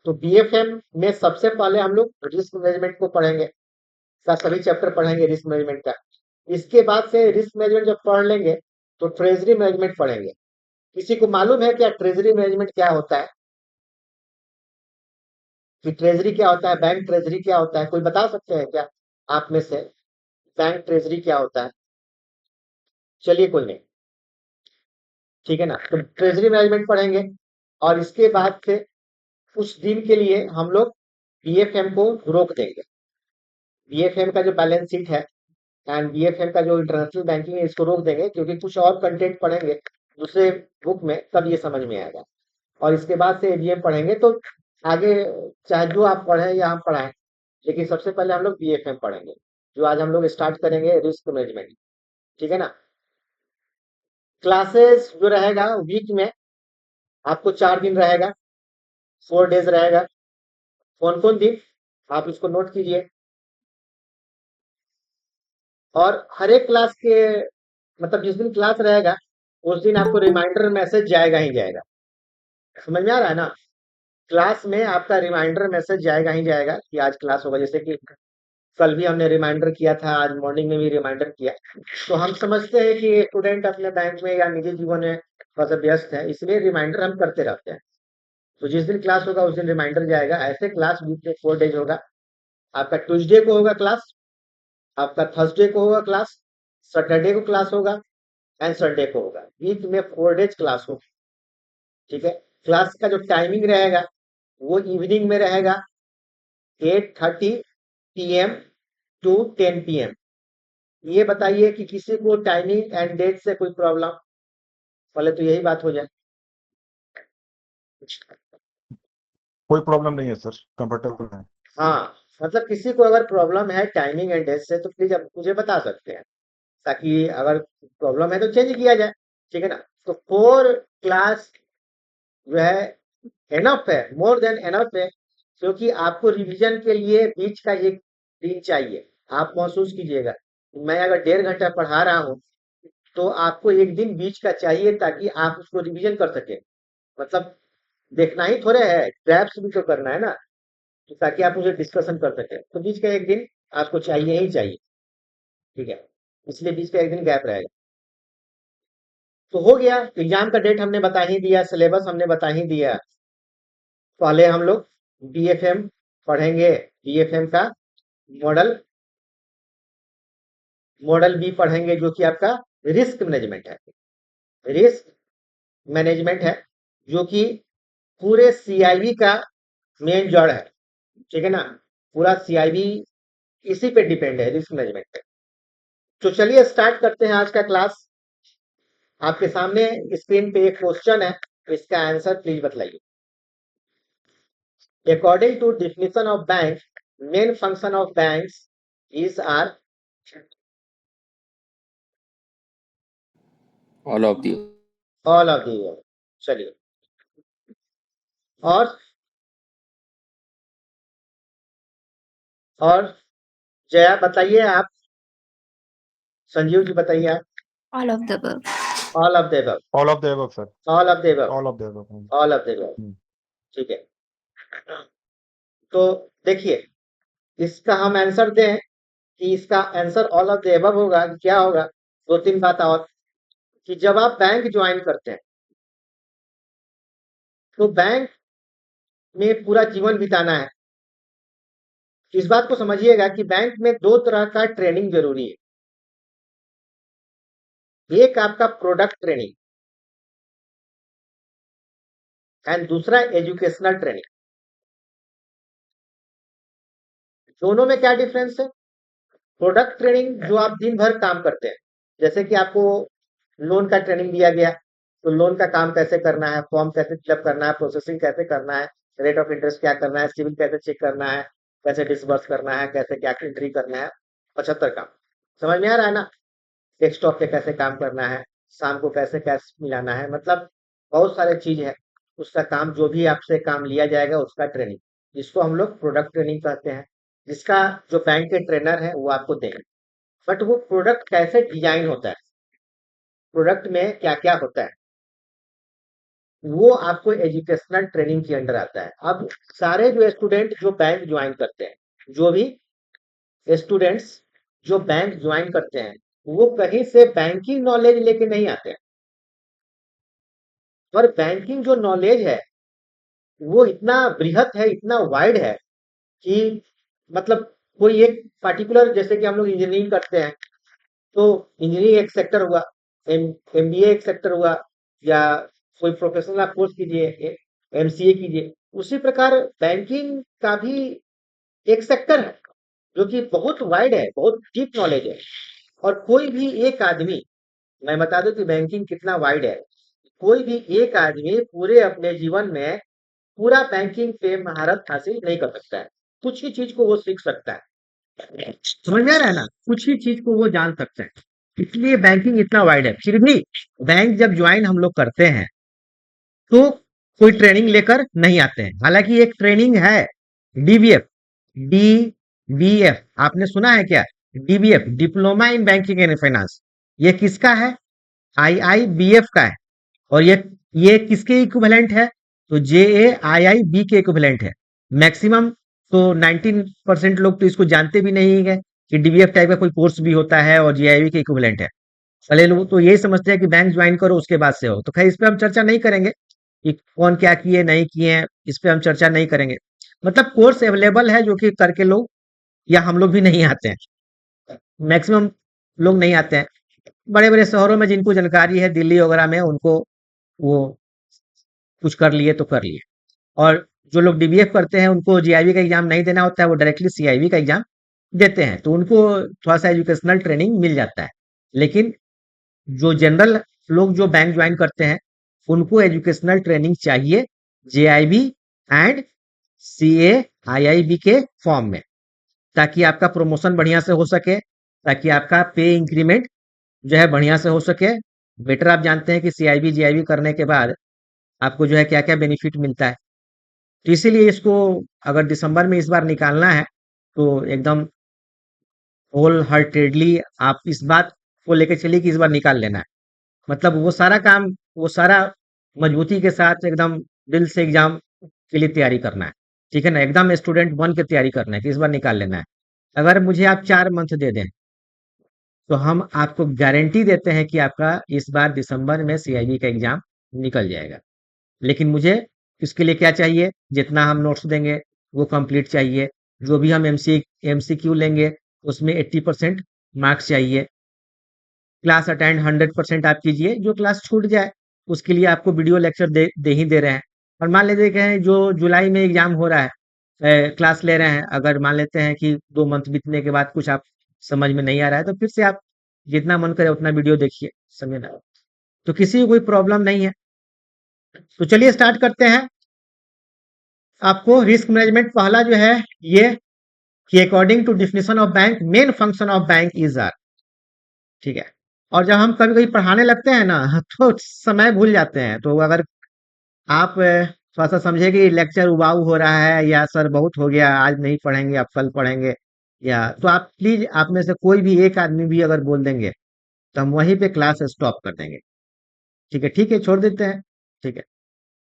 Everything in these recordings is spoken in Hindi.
तो बीएफएम में सबसे पहले हम लोग रिस्क मैनेजमेंट को पढ़ेंगे, का सभी चैप्टर पढ़ेंगे रिस्क मैनेजमेंट का। इसके बाद से रिस्क मैनेजमेंट जब पढ़ लेंगे तो ट्रेजरी मैनेजमेंट पढ़ेंगे। किसी को मालूम है क्या ट्रेजरी मैनेजमेंट क्या होता है? कि ट्रेजरी क्या होता है, बैंक ट्रेजरी क्या होता है, कोई बता सकते हैं क्या आप में से? बैंक ट्रेजरी क्या होता है? चलिए कोई नहीं, ठीक है ना। तो ट्रेजरी मैनेजमेंट पढ़ेंगे और इसके बाद से कुछ दिन के लिए हम लोग बीएफएम को रोक देंगे। बीएफएम का जो बैलेंस शीट है एंड बीएफएम का जो इंटरनेशनल बैंकिंग है इसको रोक देंगे, क्योंकि कुछ और कंटेंट पढ़ेंगे दूसरे बुक में, तब ये समझ में आएगा। और इसके बाद से एबीएम पढ़ेंगे। तो आगे चाहे जो आप पढ़ें या हम पढ़ाएं, लेकिन सबसे पहले हम लोग बीएफएम पढ़ेंगे, जो आज हम लोग स्टार्ट करेंगे रिस्क मैनेजमेंट। ठीक है ना। क्लासेस जो रहेगा वीक में आपको 4 दिन रहेगा, 4 डेज रहेगा। कौन कौन दिन आप इसको नोट कीजिए। और हर एक क्लास के मतलब जिस दिन क्लास रहेगा उस दिन आपको रिमाइंडर मैसेज जाएगा ही जाएगा। समझ में आ रहा है ना? क्लास में आपका रिमाइंडर मैसेज जाएगा ही जाएगा कि आज क्लास होगा। जैसे कि कल भी हमने रिमाइंडर किया था, आज मॉर्निंग में भी रिमाइंडर किया। तो हम समझते हैं कि स्टूडेंट अपने बैंक में या निजी जीवन में थोड़ा सा व्यस्त है, इसलिए रिमाइंडर हम करते रहते हैं। तो जिस दिन क्लास होगा उस दिन रिमाइंडर जाएगा। ऐसे क्लास वीक में 4 डेज होगा। आपका ट्यूसडे को होगा क्लास, आपका थर्सडे को होगा क्लास, सैटरडे को क्लास होगा एंड संडे को होगा। वीक में 4 डेज क्लास होगी। ठीक है। क्लास का जो टाइमिंग रहेगा वो इवनिंग में रहेगा, 8:30 PM टू 10 PM। ये बताइए कि किसी को टाइमिंग एंड डेट से कोई प्रॉब्लम? पहले तो यही बात हो जाए। कोई प्रॉब्लम नहीं है सर, कंफर्टेबल है। हाँ, मतलब किसी को अगर प्रॉब्लम है टाइमिंग एंड डेट से तो प्लीज आप मुझे बता सकते हैं, ताकि अगर प्रॉब्लम है तो चेंज किया जाए। ठीक है ना। तो 4 क्लास जो है एनफ है, मोर देन एनफ है, क्योंकि आपको रिवीजन के लिए बीच का एक दिन चाहिए। आप महसूस कीजिएगा, मैं अगर 1.5 घंटा पढ़ा रहा हूँ तो आपको एक दिन बीच का चाहिए, ताकि आप उसको रिवीजन कर सके। मतलब देखना ही थोड़े है, क्रैप्स भी तो करना है ना, तो ताकि आप मुझे डिस्कशन कर सके, तो बीच का एक दिन आपको चाहिए ही चाहिए। ठीक है। इसलिए बीच का एक दिन गैप रहेगा। तो हो गया, एग्जाम का डेट हमने बता ही दिया, सिलेबस हमने बता ही दिया। पहले हम लोग बीएफएम पढ़ेंगे, बीएफएम का मॉडल मॉडल बी पढ़ेंगे, जो कि आपका रिस्क मैनेजमेंट है। रिस्क मैनेजमेंट है जो कि पूरे सीआईबी का मेन जड़ है। ठीक है ना। पूरा सीआईबी इसी पे डिपेंड है, रिस्क मैनेजमेंट पे। तो चलिए स्टार्ट करते हैं आज का क्लास। आपके सामने स्क्रीन पे एक क्वेश्चन है, तो इसका आंसर प्लीज बताइए। According to definition of bank, main function of banks is are. All of the all of the. चलिए। और और जया बताइए आप, संजीव जी बताइए आप। All of the above. All of the above. All of the above sir. All of the above. All of the above. All of the above. ठीक है। तो देखिए, इसका हम आंसर दें कि इसका answer all of the above होगा कि क्या होगा? 2-3 बात और, कि जब आप बैंक ज्वाइन करते हैं तो बैंक में पूरा जीवन बिताना है। इस बात को समझिएगा कि बैंक में 2 तरह का ट्रेनिंग जरूरी है। एक आपका प्रोडक्ट ट्रेनिंग एंड दूसरा एजुकेशनल ट्रेनिंग। दोनों में क्या डिफरेंस है? प्रोडक्ट ट्रेनिंग जो आप दिन भर काम करते हैं, जैसे कि आपको लोन का ट्रेनिंग दिया गया, तो लोन का काम कैसे करना है, फॉर्म कैसे फिलअप करना है, प्रोसेसिंग कैसे करना है, रेट ऑफ इंटरेस्ट क्या करना है, सिविल कैसे चेक करना है, कैसे डिसबर्स करना है, कैसे क्या एंट्री करना है, 75 काम। समझ में आ रहा है ना? डेस्कटॉप पे कैसे काम करना है, शाम को कैसे कैश मिलाना है, मतलब बहुत सारे चीज है। उसका काम, जो भी आपसे काम लिया जाएगा उसका ट्रेनिंग, जिसको हम लोग प्रोडक्ट ट्रेनिंग कहते हैं, जिसका जो बैंक के ट्रेनर है वो आपको देंगे। बट वो प्रोडक्ट कैसे डिजाइन होता है, प्रोडक्ट में क्या क्या होता है, वो आपको एजुकेशनल ट्रेनिंग के अंडर आता है। अब सारे जो स्टूडेंट जो बैंक ज्वाइन करते हैं, जो भी स्टूडेंट्स जो बैंक ज्वाइन करते हैं, वो कहीं से बैंकिंग नॉलेज लेके नहीं आते हैं। और बैंकिंग जो नॉलेज है वो इतना बृहत है, इतना वाइड है कि मतलब कोई एक पर्टिकुलर, जैसे कि हम लोग इंजीनियरिंग करते हैं तो इंजीनियरिंग एक सेक्टर हुआ, एमबीए एक सेक्टर हुआ, या कोई प्रोफेशनल आप कोर्स कीजिए, एमसीए कीजिए। उसी प्रकार बैंकिंग का भी एक सेक्टर है जो कि बहुत वाइड है, बहुत डीप नॉलेज है। और कोई भी एक आदमी, मैं बता दूं कि बैंकिंग कितना वाइड है, कोई भी एक आदमी पूरे अपने जीवन में पूरा बैंकिंग पे महारत हासिल नहीं कर सकता है। कुछ ही चीज को वो सीख सकता है, समझ में आ रहा है ना, कुछ ही चीज को वो जान सकता है। इसलिए बैंकिंग इतना वाइड है। फिर भी बैंक जब ज्वाइन हम लोग करते हैं तो कोई ट्रेनिंग लेकर नहीं आते हैं। हालांकि एक ट्रेनिंग है, डीबीएफ, डीबीएफ आपने सुना है क्या? DBF, diploma in banking and finance, ये किसका है? आईआईबीएफ का है। और ये किसके इक्विवेलेंट है? तो जेएआईआईबी के इक्विवेलेंट है। मैक्सिमम तो 19% लोग तो इसको जानते भी नहीं है कि डीबीएफ टाइप का कोई कोर्स भी होता है और जेआईबी के इक्विवेलेंट है। पहले लोग तो यही समझते हैं कि बैंक ज्वाइन करो उसके बाद से हो। तो खैर इस पे हम चर्चा नहीं करेंगे कि कौन क्या किए नहीं किए हैं, इस पे हम चर्चा नहीं करेंगे। मतलब कोर्स अवेलेबल है जो कि करके लोग, या हम लोग भी नहीं आते हैं, मैक्सिमम लोग नहीं आते हैं। बड़े बड़े शहरों में जिनको जानकारी है, दिल्ली वगैरह में, उनको वो कुछ कर लिए तो कर लिए। और जो लोग डीबीएफ करते हैं उनको जीआईबी का एग्जाम नहीं देना होता है, वो डायरेक्टली सीआईबी का एग्जाम देते हैं, तो उनको थोड़ा सा एजुकेशनल ट्रेनिंग मिल जाता है। लेकिन जो जनरल लोग जो बैंक ज्वाइन करते हैं उनको एजुकेशनल ट्रेनिंग चाहिए जेआईबी एंड सीए आईआईबी के फॉर्म में, ताकि आपका प्रमोशन बढ़िया से हो सके, ताकि आपका पे इंक्रीमेंट जो है बढ़िया से हो सके। बेटर आप जानते हैं कि सीआईबी जीआईबी करने के बाद आपको जो है क्या क्या बेनिफिट मिलता है। तो इसीलिए इसको अगर दिसंबर में इस बार निकालना है तो एकदम होल हार्टेडली आप इस बात को लेकर चलिए कि इस बार निकाल लेना है। मतलब वो सारा काम, वो सारा मजबूती के साथ एकदम दिल से एग्जाम के लिए तैयारी करना है। ठीक है ना, एकदम स्टूडेंट बन के तैयारी करना है कि इस बार निकाल लेना है। अगर मुझे आप 4 मंथ दे दें तो हम आपको गारंटी देते हैं कि आपका इस बार दिसंबर में सीआईबी का एग्जाम निकल जाएगा। लेकिन मुझे इसके लिए क्या चाहिए? जितना हम नोट्स देंगे वो कंप्लीट चाहिए। जो भी हम एमसीक्यू लेंगे उसमें 80% मार्क्स चाहिए। क्लास अटेंड 100% आप कीजिए। जो क्लास छूट जाए उसके लिए आपको वीडियो लेक्चर दे ही दे रहे हैं। और मान लीजिए कि जो जुलाई में एग्जाम हो रहा है, क्लास ले रहे हैं, अगर मान लेते हैं कि 2 मंथ बीतने के बाद कुछ आप समझ में नहीं आ रहा है तो फिर से आप जितना मन करे उतना वीडियो देखिए, समझे ना। तो किसी को कोई प्रॉब्लम नहीं है। तो चलिए स्टार्ट करते हैं। आपको रिस्क मैनेजमेंट पहला जो है ये, कि according to definition of bank main function of bank is are. ठीक है। और जब हम कभी कभी पढ़ाने लगते हैं ना तो समय भूल जाते हैं। तो अगर आप थोड़ा सा समझे कि लेक्चर उबाऊ हो रहा है, या सर बहुत हो गया आज नहीं पढ़ेंगे आप कल पढ़ेंगे, या तो आप प्लीज आप में से कोई भी एक आदमी भी अगर बोल देंगे तो हम वहीं पे क्लास स्टॉप कर देंगे। ठीक है, छोड़ देते हैं। ठीक है।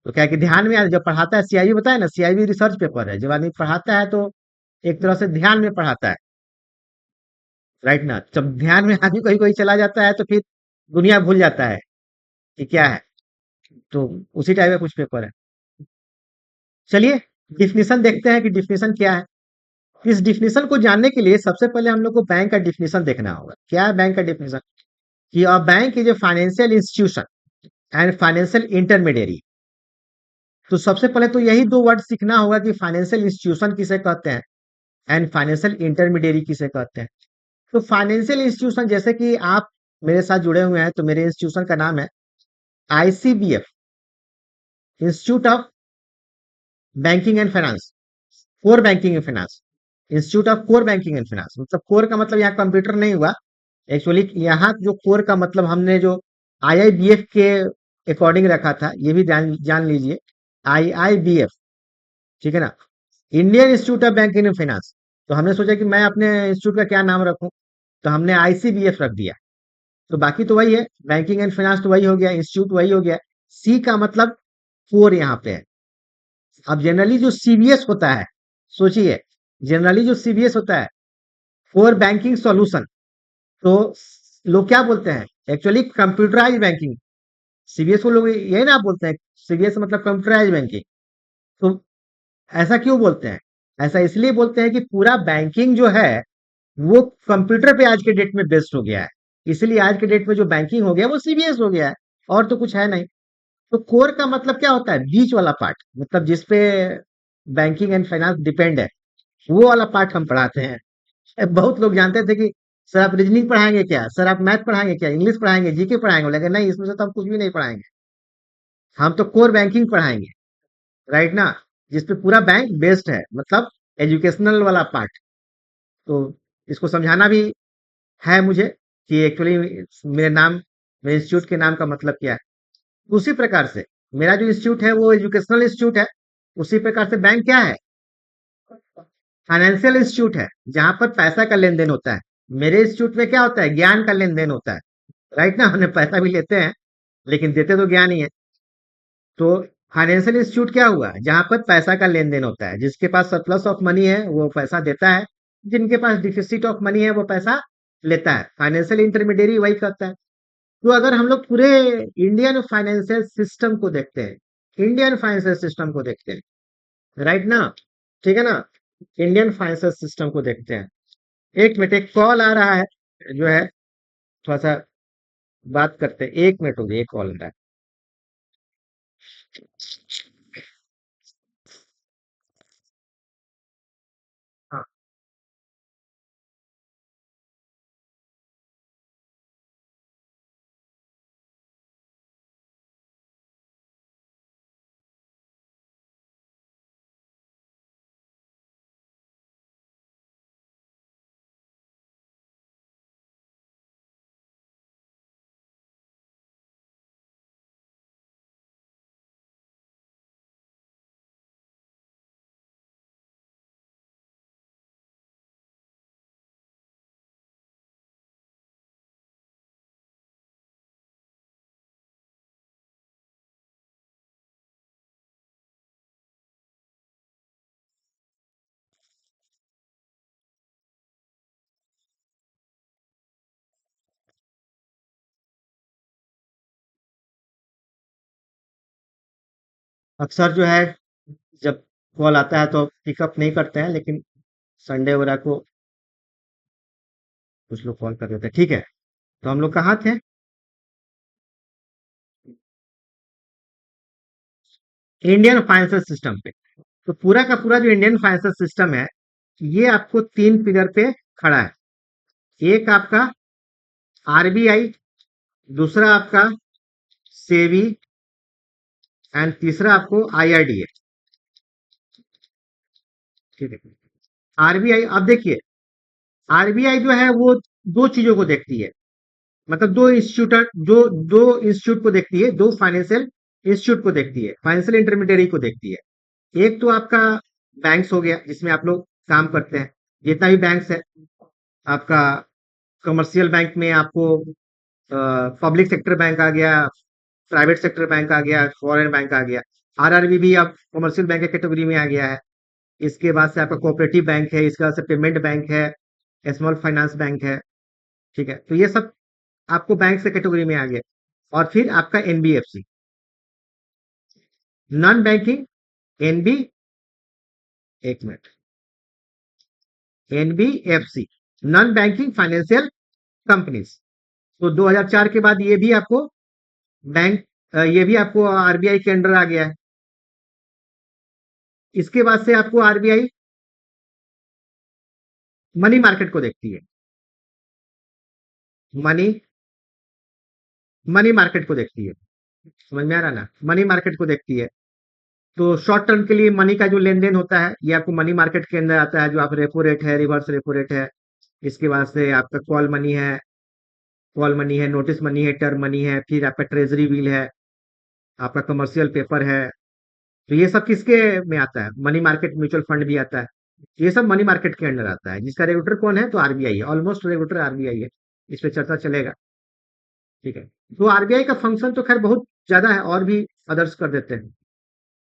तो क्या है कि ध्यान में जब पढ़ाता है, सीआईबी बताया ना, सीआईबी रिसर्च पेपर है, जब आदमी पढ़ाता है तो एक तरह से ध्यान में पढ़ाता है, राइट ना। जब ध्यान में आदमी कहीं कहीं चला जाता है तो फिर दुनिया भूल जाता है कि क्या है। तो उसी टाइप का कुछ पेपर है। चलिए डिफिनीशन देखते हैं कि डिफिनीशन क्या है। इस डिफिनीशन को जानने के लिए सबसे पहले हम लोग को बैंक का डिफिनीशन देखना होगा। क्या है बैंक का डिफिनीशन? कि a bank is a financial institution and financial intermediary. तो सबसे पहले तो यही दो वर्ड सीखना होगा कि फाइनेंशियल इंस्टीट्यूशन किसे कहते हैं एंड फाइनेंशियल इंटरमीडियरी किसे कहते हैं। तो फाइनेंशियल इंस्टीट्यूशन, जैसे कि आप मेरे साथ जुड़े हुए हैं तो मेरे इंस्टीट्यूशन का नाम है ICBF, institute of banking and finance, core banking and finance, institute of core banking and finance. मतलब कोर का मतलब यहाँ कंप्यूटर नहीं हुआ, एक्चुअली यहाँ जो कोर का मतलब हमने जो आईआईबीएफ के अकॉर्डिंग रखा था, ये भी जान जान लीजिए, आईआईबीएफ। ठीक है ना, Indian institute of banking and finance. तो हमने सोचा कि मैं अपने इंस्टीट्यूट का क्या नाम रखूं, तो हमने आईसीबीएफ रख दिया। तो बाकी तो वही है, बैंकिंग एंड फाइनेंस तो वही हो गया, इंस्टीट्यूट वही हो गया। सी का मतलब फोर यहाँ पे है। अब जनरली जो सीबीएस होता है, सोचिए, जनरली जो सीबीएस होता है, फॉर बैंकिंग सॉल्यूशन, तो लोग क्या बोलते हैं, एक्चुअली कंप्यूटराइज बैंकिंग। सीबीएस को लोग यही ना बोलते हैं, सीबीएस मतलब कंप्यूटराइज बैंकिंग। तो ऐसा क्यों बोलते हैं? ऐसा इसलिए बोलते हैं कि पूरा बैंकिंग जो है वो कंप्यूटर पे आज के डेट में बेस्ड हो गया है। इसलिए आज के डेट में जो बैंकिंग हो गया वो सीबीएस हो गया है, और तो कुछ है नहीं। तो कोर का मतलब क्या होता है? बीच वाला पार्ट, मतलब जिसपे बैंकिंग एंड फाइनेंस डिपेंड है, वो वाला पार्ट हम पढ़ाते हैं। बहुत लोग जानते थे कि सर आप रीजनिंग पढ़ाएंगे क्या, सर आप मैथ पढ़ाएंगे क्या, इंग्लिश पढ़ाएंगे, जीके पढ़ाएंगे, लेकिन नहीं, इसमें से तो हम कुछ भी नहीं पढ़ाएंगे। हम तो कोर बैंकिंग पढ़ाएंगे, राइट ना, जिसपे पूरा बैंक बेस्ड है, मतलब एजुकेशनल वाला पार्ट। तो इसको समझाना भी है मुझे कि एक्चुअली मेरे नाम, मेरे इंस्टीट्यूट के नाम का मतलब क्या है। उसी प्रकार से मेरा जो इंस्टीट्यूट है वो एजुकेशनल इंस्टीट्यूट है। उसी प्रकार से बैंक क्या है? फाइनेंशियल इंस्टीट्यूट है, जहां पर पैसा का लेन देन होता है। मेरे इंस्टीट्यूट में क्या होता है? ज्ञान का लेन देन होता है, राइट ना। हमने पैसा भी लेते हैं, लेकिन देते तो ज्ञान ही है। तो फाइनेंशियल इंस्टीट्यूट क्या हुआ? जहां पर पैसा का लेन देन होता है, जिसके पास सरप्लस ऑफ मनी है वो पैसा देता है, जिनके पास डिफिसिट ऑफ मनी है वो पैसा लेता है। फाइनेंशियल इंटरमीडियरी वही करता है। तो अगर हम लोग पूरे इंडियन फाइनेंशियल सिस्टम को देखते हैं, इंडियन फाइनेंशियल सिस्टम को देखते हैं, राइट ना, ठीक है ना, इंडियन फाइनेंशियल सिस्टम को देखते हैं। एक मिनट, एक कॉल आ रहा है जो है, थोड़ा सा बात करते हैं, एक मिनट हो गई, एक कॉल आ रहा है। हाँ, अक्सर जो है जब कॉल आता है तो पिकअप नहीं करते हैं, लेकिन संडे वगैरह को कुछ लोग कॉल कर देते हैं। ठीक है, तो हम लोग कहाँ थे? इंडियन फाइनेंशियल सिस्टम पे। तो पूरा का पूरा जो इंडियन फाइनेंशियल सिस्टम है, ये आपको तीन पिलर पे खड़ा है। एक आपका आरबीआई, दूसरा आपका सेबी, एंड तीसरा आपको आईआरडीए। ठीक है, आरबीआई, अब देखिए, आरबीआई जो है वो दो चीजों को देखती है, मतलब दो इंस्टीट्यूट को देखती है, दो फाइनेंशियल इंस्टीट्यूट को देखती है, फाइनेंशियल इंटरमीडियरी को देखती है। एक तो आपका बैंक्स हो गया, जिसमें आप लोग काम करते हैं, जितना भी बैंक्स है आपका। कमर्शियल बैंक में आपको पब्लिक सेक्टर बैंक आ गया, प्राइवेट सेक्टर बैंक आ गया, फॉरेन बैंक आ गया। आरआरबी भी अब कमर्शियल बैंक की कैटेगरी में आ गया है। इसके बाद से आपका कोऑपरेटिव बैंक है, इसके बाद से पेमेंट बैंक है, स्मॉल फाइनेंस बैंक है। ठीक है, तो ये सब आपको बैंक से कैटेगरी में आ गया। और फिर आपका एनबीएफसी, नॉन बैंकिंग, एनबी, एक minute, NBFC, non banking financial companies. तो 2004 के बाद ये भी आपको बैंक, ये भी आपको आरबीआई के अंडर आ गया है। इसके बाद से आपको आरबीआई मनी मार्केट को देखती है, मनी मनी मार्केट को देखती है। समझ में आ रहा ना, मनी मार्केट को देखती है। तो शॉर्ट टर्म के लिए मनी का जो लेन देन होता है, ये आपको मनी मार्केट के अंदर आता है, जो आप रेपो रेट है, रिवर्स रेपो रेट है। इसके बाद से आपका कॉल मनी है, नोटिस मनी है, टर्म मनी है, फिर आपका ट्रेजरी बिल है, आपका कमर्शियल पेपर है। तो ये सब किसके में आता है? मनी मार्केट म्यूचुअल फंड भी आता है। ये सब मनी मार्केट के अंडर आता है, जिसका रेगुलेटर कौन है? तो आरबीआई है, ऑलमोस्ट रेगुलेटर आरबीआई है। इस पे चर्चा चलेगा। ठीक है, तो आरबीआई का फंक्शन तो खैर बहुत ज्यादा है, और भी अदर्स कर देते हैं।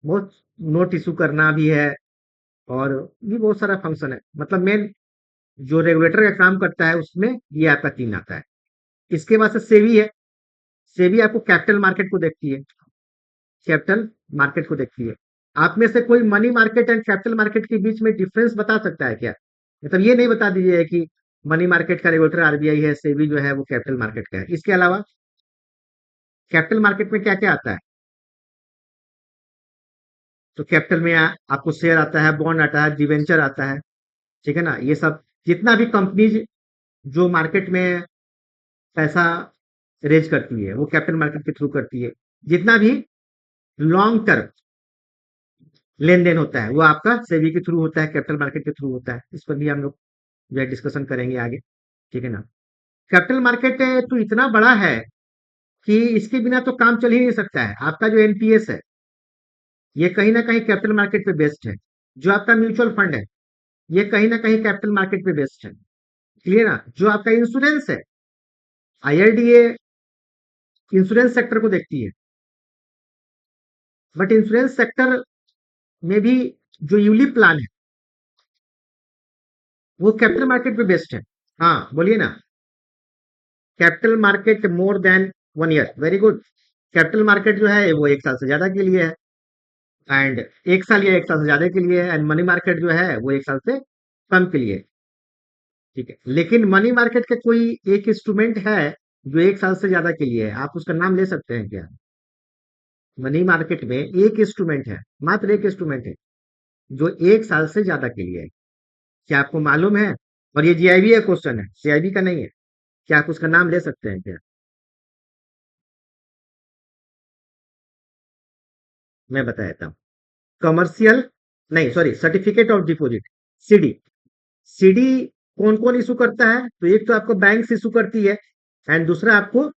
बहुत नोट इशू करना भी है, और भी बहुत सारा फंक्शन है। मतलब मेन जो रेगुलेटर का काम करता है उसमें ये आपका 3 आता है। इसके बाद से सेबी है। सेबी आपको कैपिटल मार्केट को देखती है, कैपिटल मार्केट को देखती है। आप में से कोई money market and capital market के बीच में डिफरेंस बता सकता है क्या? मतलब ये नहीं बता दीजिए कि मनी मार्केट का रेगुलेटर आरबीआई है, सेबी जो है वो कैपिटल मार्केट का है। इसके अलावा कैपिटल मार्केट में क्या क्या आता है? तो कैपिटल में आपको शेयर आता है, बॉन्ड आता है, डिवेंचर आता है, ठीक है ना? ये सब जितना भी कंपनीज जो मार्केट में पैसा रेज करती है वो कैपिटल मार्केट के थ्रू करती है। जितना भी लॉन्ग टर्म लेन देन होता है वो आपका सेबी के थ्रू होता है, कैपिटल मार्केट के थ्रू होता है। इस पर भी हम लोग जो है डिस्कशन करेंगे आगे, ठीक है ना? कैपिटल मार्केट तो इतना बड़ा है कि इसके बिना तो काम चल ही नहीं सकता है। आपका जो एनपीएस है ये कहीं ना कहीं कैपिटल मार्केट पे बेस्ड है। जो आपका म्यूचुअल फंड है ये कहीं ना कहीं कैपिटल मार्केट पे बेस्ड है। क्लियर ना? जो आपका इंश्योरेंस है, आईआरडीए इंश्योरेंस सेक्टर को देखती है, बट इंश्योरेंस सेक्टर में भी जो यूलिप प्लान है वो कैपिटल मार्केट पे बेस्ड है। हाँ बोलिए ना। Capital market more than 1 year, very good. Capital market जो है वो 1 साल से ज्यादा के लिए है, एंड 1 साल या 1 साल से ज्यादा के लिए है, एंड मनी मार्केट जो है वो 1 साल से कम के लिए है, ठीक है। लेकिन मनी मार्केट का कोई एक इंस्ट्रूमेंट है जो 1 साल से ज्यादा के लिए है, आप उसका नाम ले सकते हैं क्या? मनी मार्केट में एक इंस्ट्रूमेंट है, मात्र एक इंस्ट्रूमेंट है जो 1 साल से ज्यादा के लिए है। क्या आपको मालूम है? और ये जीआईबी का क्वेश्चन है, सीआईबी का नहीं है। क्या आप उसका नाम ले सकते हैं क्या? मैं बता देता हूँ। कमर्शियल, नहीं sorry, certificate of deposit, CD. CD कौन कौन इशू करता है? तो एक तो आपको बैंक इशू करती है, एंड दूसरा आपको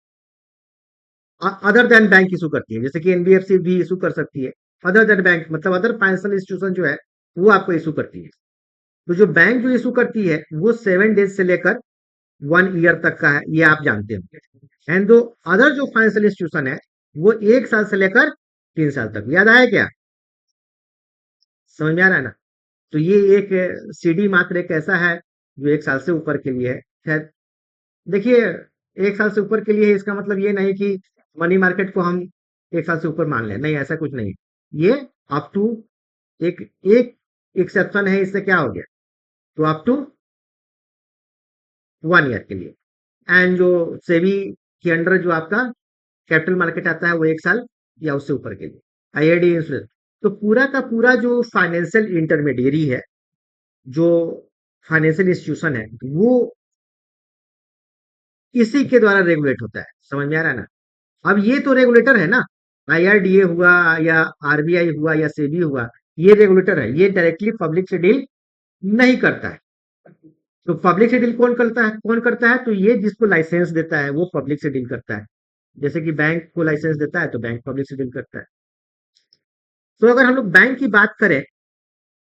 अदर देन बैंक इशू करती है, जैसे कि एनबीएफसी भी इशू कर सकती है। अदर देन बैंक मतलब अदर फाइनेंशियल इंस्टीट्यूशन जो है वो आपको इशू करती है। तो जो बैंक जो इशू करती है वो 7 डेज से लेकर 1 ईयर तक का है, ये आप जानते हो। एंड दो अदर जो फाइनेंशियल इंस्टीट्यूशन है वो 1 साल से लेकर 3 साल तक। याद आया क्या? समझ में आ रहा है ना? तो ये एक सीडी मात्र एक ऐसा है जो 1 साल से ऊपर के लिए है। खैर देखिए, 1 साल से ऊपर के लिए है, इसका मतलब ये नहीं कि मनी मार्केट को हम 1 साल से ऊपर मान लें, नहीं ऐसा कुछ नहीं है। ये अप टू एक एक एक्सेप्शन है, इससे क्या हो गया? तो अप टू 1 ईयर के लिए। एंड जो सेबी के अंडर जो आपका कैपिटल मार्केट आता है वो 1 साल या उससे ऊपर के लिए। आईआरडी इंश्योरेंस, तो पूरा का पूरा जो फाइनेंशियल इंटरमीडियरी है, जो फाइनेंशियल इंस्टीट्यूशन है, वो इसी के द्वारा रेगुलेट होता है। समझ में आ रहा है ना? अब ये तो रेगुलेटर है ना, आईआरडीए हुआ या आरबीआई हुआ या सेबी हुआ, ये रेगुलेटर है, ये डायरेक्टली पब्लिक से डील नहीं करता है। तो पब्लिक से डील कौन करता है? कौन करता है? तो ये जिसको लाइसेंस देता है वो पब्लिक से डील करता है। जैसे कि बैंक को लाइसेंस देता है तो बैंक पब्लिक से डील करता है। तो अगर हम लोग बैंक की बात करें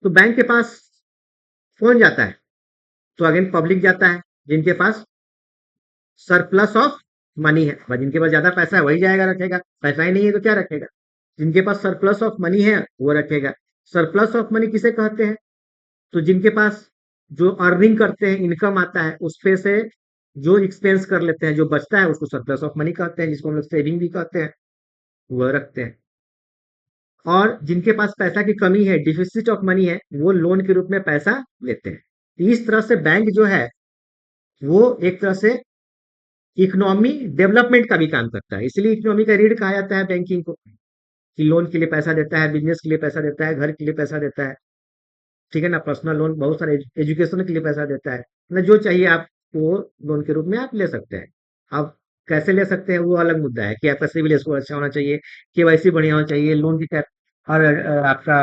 तो बैंक के पास कौन जाता है? तो अगेन पब्लिक जाता है, जिनके पास सरप्लस ऑफ मनी है। भाई जिनके पास ज्यादा पैसा है वही जाएगा रखेगा, पैसा ही नहीं है तो क्या रखेगा? जिनके पास सरप्लस ऑफ मनी है वो रखेगा। सरप्लस ऑफ मनी किसे कहते हैं? तो जिनके पास जो अर्निंग करते हैं, इनकम आता है, उस पे से जो एक्सपेंस कर लेते हैं, जो बचता है उसको सरप्लस ऑफ मनी कहते हैं, जिसको हम लोग सेविंग भी कहते हैं, वो रखते हैं। और जिनके पास पैसा की कमी है, डिफिसिट ऑफ मनी है, वो लोन के रूप में पैसा लेते हैं। तो इस तरह से बैंक जो है वो एक तरह से इकोनॉमी डेवलपमेंट का भी काम करता है। इसलिए इकोनॉमी का रीढ़ कहा जाता है बैंकिंग को, कि लोन के लिए पैसा देता है, बिजनेस के लिए पैसा देता है, घर के लिए पैसा देता है, ठीक है ना? पर्सनल लोन, बहुत सारे एजुकेशन के लिए पैसा देता है। मतलब जो चाहिए आपको लोन के रूप में आप ले सकते हैं। आप कैसे ले सकते हैं वो अलग मुद्दा है, कि आपका सिविल स्कोर अच्छा होना चाहिए, केवाईसी बढ़िया होना चाहिए, लोन की और आपका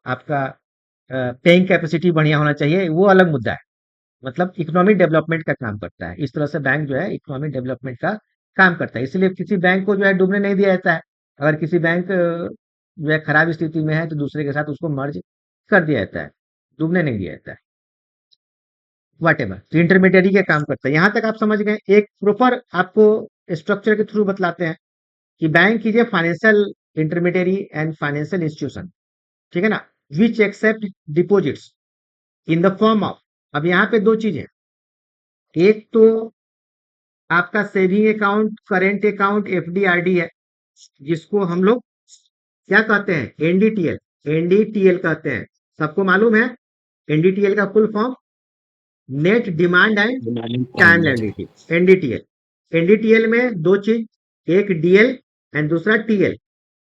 आपका पेइंग कैपेसिटी बढ़िया होना चाहिए, वो अलग मुद्दा है। मतलब इकोनॉमिक डेवलपमेंट का काम करता है। इस तरह से बैंक जो है इकोनॉमिक डेवलपमेंट का काम करता है। इसलिए किसी बैंक को जो है डूबने नहीं दिया जाता है। अगर किसी बैंक जो है खराब स्थिति में है तो दूसरे के साथ उसको मर्ज कर दिया जाता है, डूबने नहीं दिया जाता है। वाट एवर, तो इंटरमीडियरी का काम करता है। यहाँ तक आप समझ गए। एक प्रॉपर आपको स्ट्रक्चर के थ्रू बतलाते हैं कि बैंक कीजिए financial intermediary and financial institution, ठीक है ना, which accept deposits in the form of, अब यहाँ पे दो चीज है, एक तो आपका saving account, current account, FD RD है, जिसको हम लोग क्या कहते हैं, एनडीटीएल, एनडीटीएल कहते हैं। सबको मालूम है एनडीटीएल का full form, net demand and time liability, NDTL. NDTL में दो चीज, एक डीएल एंड दूसरा टीएल।